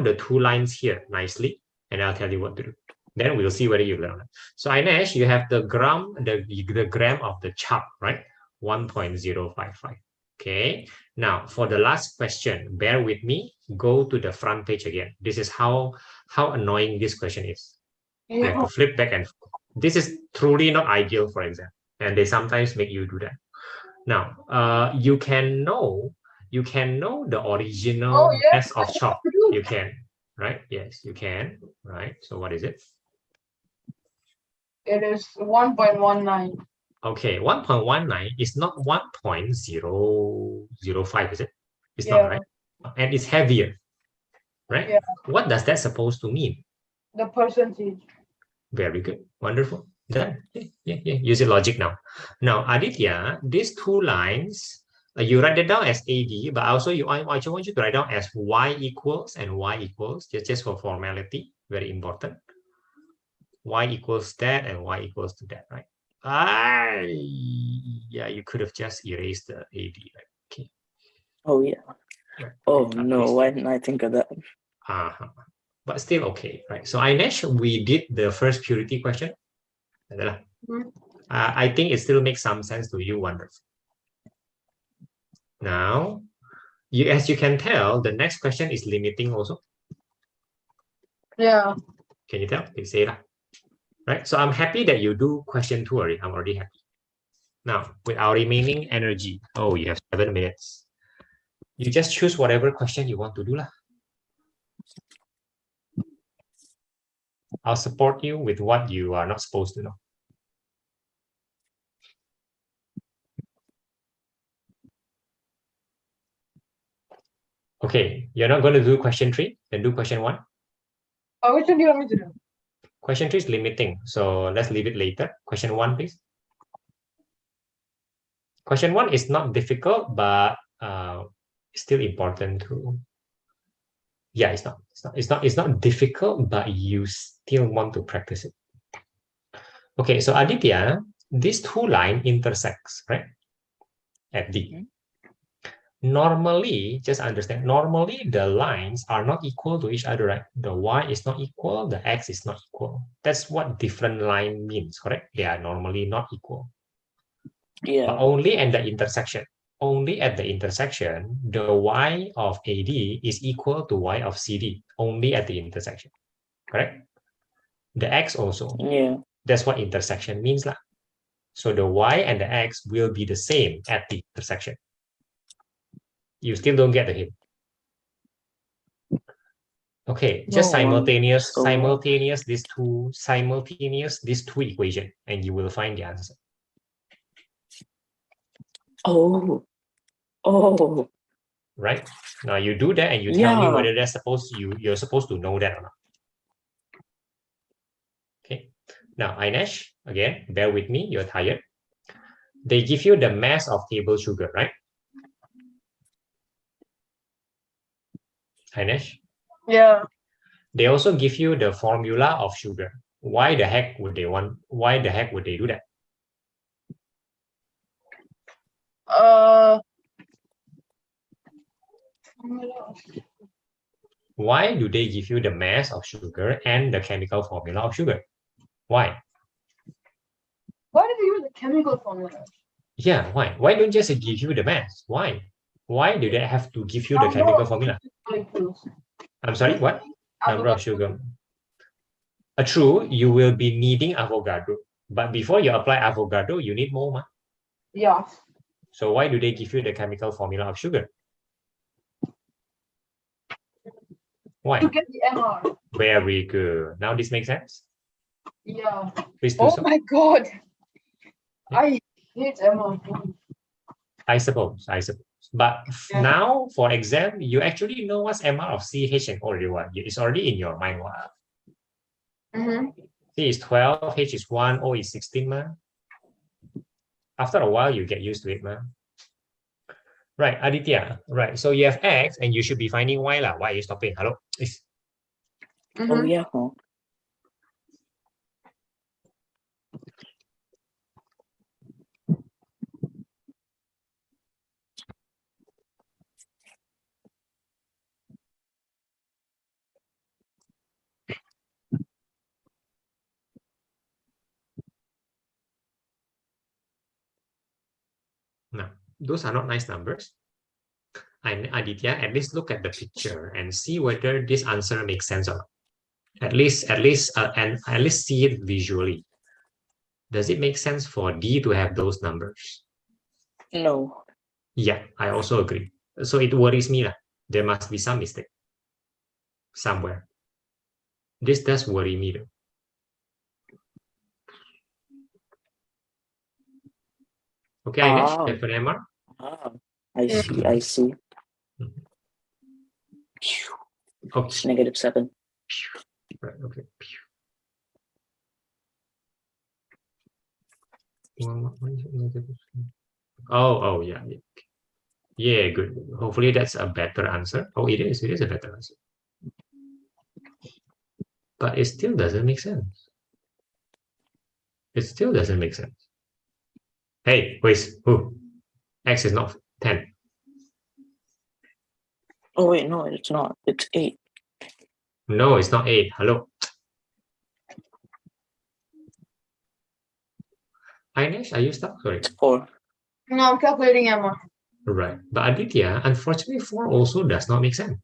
the 2 lines here nicely, and I'll tell you what to do. Then we'll see whether you learn it. So Ainesh, you have the gram of the chart, right? 1.055. Okay. Now for the last question, bear with me. Go to the front page again. This is how annoying this question is. You have to flip back and forth. This is truly not ideal for exam, and they sometimes make you do that. Now, you can know the original mass of chalk. You can, right? Yes, you can, right? So what is it? It is 1.19. Okay, 1.19 is not 1.005, is it? It's Yeah. not, right? And it's heavier, right? Yeah. What does that supposed to mean? The percentage. Very good. Wonderful. Done. Yeah. Use your logic now. Now, Aditya, these 2 lines, you write it down as AD, but also I want you to write down as Y equals and Y equals, just for formality, very important. Y equals that and Y equals to that, right? Yeah, you could have just erased the AD, right? Okay. Oh, yeah. Right. Oh, no, why didn't I think of that? But still okay, right? So Ainesh, we did the first purity question. I think it still makes some sense to you. Wonderful. Now, as you can tell, the next question is limiting also. Yeah. Can you tell? They say that. Right? So I'm happy that you do question 2 already. I'm already happy. Now, with our remaining energy, oh, you have 7 minutes. You just choose whatever question you want to do lah. I'll support you with what you are not supposed to know. Okay, you're not going to do question 3, then do question 1. Which one do you want me to do? Question 3 is limiting, so let's leave it later. Question 1, please. Question 1 is not difficult, but still important to. Yeah, it's not difficult, but you still want to practice it. Okay, so Aditya, these 2 lines intersects, right? At D. Normally, just understand, normally the lines are not equal to each other, right? The Y is not equal, the X is not equal. That's what different line means, correct? They are normally not equal. Yeah. But only at the intersection. Only at the intersection, the Y of AD is equal to Y of CD. Only at the intersection, correct? The X also. Yeah. That's what intersection means lah. So the Y and the X will be the same at the intersection. You still don't get the hint. Okay, just simultaneous these two equation, and you will find the answer. Oh. Right? Now you do that and you tell me whether that's you're supposed to know that or not. Okay. Now, Ainesh, again, bear with me, you're tired. They give you the mass of table sugar, right? Ainesh? Yeah. They also give you the formula of sugar. Why the heck would they do that? Why do they give you the mass of sugar and the chemical formula of sugar? Why? Why do they use the chemical formula? Yeah, why? Why don't just give you the mass? Why? Why do they have to give you the chemical formula? I'm sorry, what? Number of sugar. True, you will be needing Avogadro. But before you apply Avogadro, you need more. Yeah. So why do they give you the chemical formula of sugar? Why? To get the MR. Very good. Now this makes sense? Yeah. Please do so. Oh my god. Yeah. I hate MR. I suppose. But now for exam, you actually know what's MR of CH and O already. What? It's already in your mind. What? C is 12, H is 1, O is 16. Man. After a while, you get used to it. Man. Right, Aditya. Right, so you have X and you should be finding Y lah. Why are you stopping? Hello? Oh, yeah. No, those are not nice numbers. And Aditya, at least look at the picture and see whether this answer makes sense or not. At least see it visually. Does it make sense for D to have those numbers? No. Yeah, I also agree. So it worries me. There must be some mistake somewhere. This does worry me though. Okay, Ainesh, have an MR? I see. Okay. It's -7. Right, okay. Oh, yeah. Yeah, good. Hopefully that's a better answer. Oh, it is a better answer. But it still doesn't make sense. It still doesn't make sense. Hey, wait, who? X is not 10. Oh, wait, no, it's not. It's 8. No, it's not 8. Hello. Ainesh, are you stuck? Sorry. It's 4. No, I'm calculating MR. Right. But Aditya, unfortunately, 4 also does not make sense.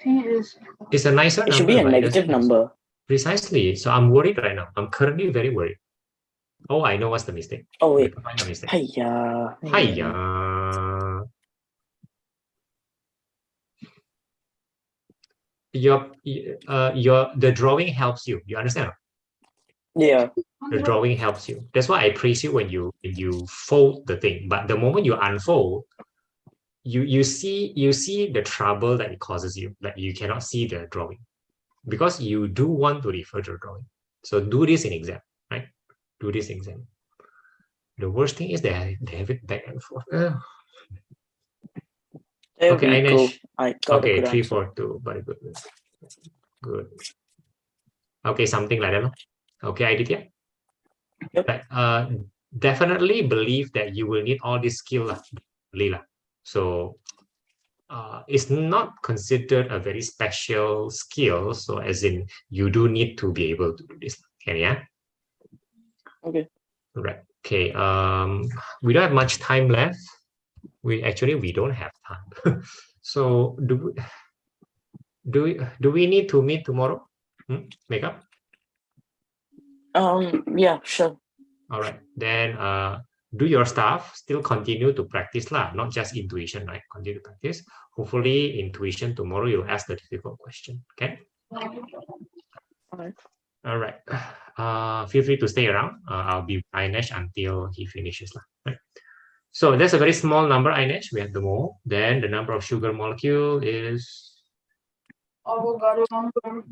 He is. It's a nicer It number. should be a but it doesn't negative make sense. number. Precisely. So I'm worried right now. I'm currently very worried. Oh, I know what's the mistake. Oh wait. Find the mistake. Hiya. Hiya. The drawing helps you. You understand? Yeah. The drawing helps you. That's why I praise you when you fold the thing. But the moment you unfold, you see the trouble that it causes you. Like you cannot see the drawing because you do want to refer to the drawing. So do this in exam, right? Do this in exam. The worst thing is they have it back and forth. There Okay, we go. Ainesh. I got a Okay, good 3, answer. 4, 2. Very good. Good. Okay, something like that. Okay, Aditya. Yep. But, definitely believe that you will need all this skill, Lila. So it's not considered a very special skill. So as in you do need to be able to do this. Okay, yeah. Okay. Right. Okay. We don't have much time left. We don't have time. So do we need to meet tomorrow? Make up? Yeah, sure. All right. Then do your stuff. Still continue to practice lah. Not just intuition, right? Continue to practice. Hopefully, intuition tomorrow you'll ask the difficult question. Okay. All right. All right. Feel free to stay around. I'll be Ainesh until he finishes lah. Right. So that's a very small number, Ainesh. We have the mole. Then the number of sugar molecule is.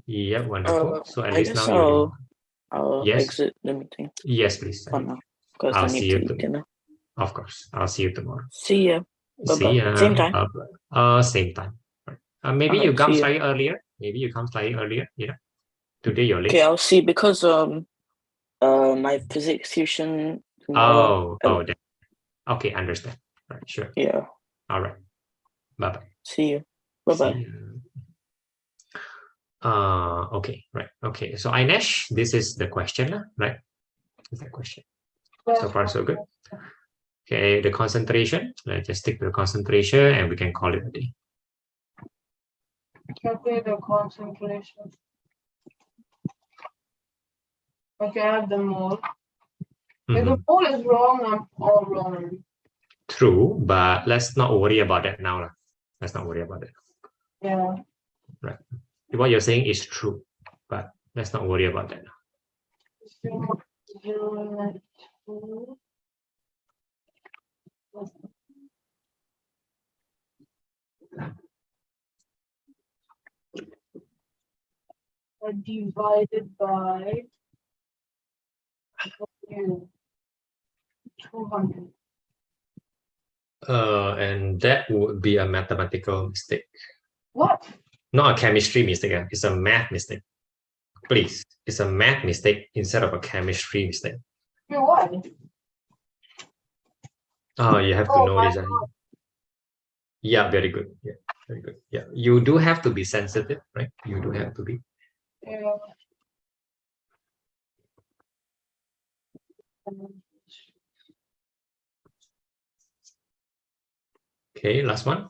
Yeah, wonderful. So at I least guess now I'll Yes. exit the meeting Yes, please. for now because I'll I see need to you eat dinner. Of course. I'll see you tomorrow. See ya. Bye-bye. See ya. Same time. Same time. Right. Maybe Alright, you come see ya. slightly earlier. Maybe you come slightly earlier. Today you're late. Okay, I'll see because my physics tuition tomorrow. That. Okay, understand. Right, sure. Yeah. All right. Bye bye. See you. Bye bye. See you. Okay, right. Okay, so Ainesh, this is the question, right? Is that question? So far, so good. Okay, the concentration. Let's just stick to the concentration and we can call it a day. Calculate the concentration. Okay, I have the mole. If the mole is wrong, I'm all wrong. True, but let's not worry about that now. Let's not worry about it. Yeah. Right. What you're saying is true, but let's not worry about that. Divided by 200. And that would be a mathematical mistake. What? Not a chemistry mistake. It's a math mistake. Please, it's a math mistake instead of a chemistry mistake. What? Oh, you have to know this. Yeah, very good. Yeah, very good. Yeah, you do have to be sensitive, right? You do have to be. Yeah. Okay, last one.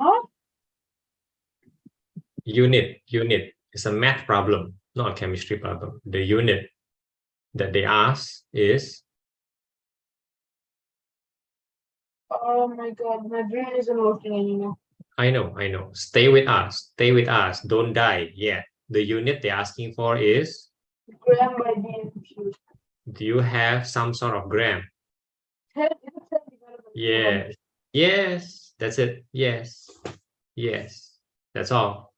Huh? Unit. It's a math problem, not a chemistry problem. The unit that they ask is. Oh my God, my brain isn't working anymore. I know. Stay with us. Don't die yet. The unit they're asking for is. Gram by dm². Do you have some sort of gram? Yes. That's it. Yes. That's all.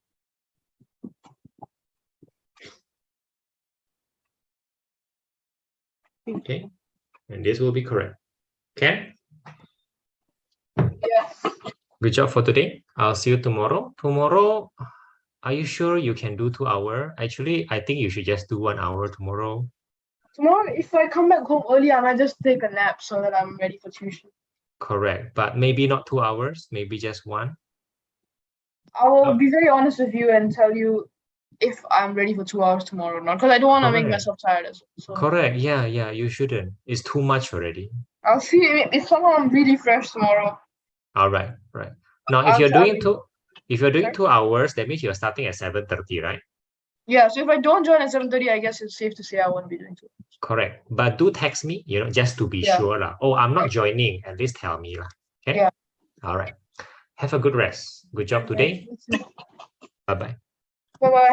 Okay, and this will be correct. Okay. Yes. Good job for today. I'll see you tomorrow. Tomorrow, are you sure you can do 2 hours? Actually, I think you should just do 1 hour tomorrow. Tomorrow, if I come back home early, I might just take a nap so that I'm ready for tuition. Correct. But maybe not 2 hours, maybe just 1. I will be very honest with you and tell you if I'm ready for 2 hours tomorrow or not, because I don't want to make Correct. myself tired as well. So Correct. Yeah, you shouldn't. It's too much already. I'll see if somehow I'm really fresh tomorrow. All right, right. Now, if I'll you're tell doing you. if you're doing Sorry? 2 hours, that means you're starting at 7:30, right? Yeah, so if I don't join at 7:30, I guess it's safe to say I won't be doing 2 hours. Correct. But do text me, just to be Yeah. sure lah. Oh, I'm not joining. At least tell me lah. Okay. Yeah. All right. Have a good rest. Good job today. Bye bye. Bye-bye.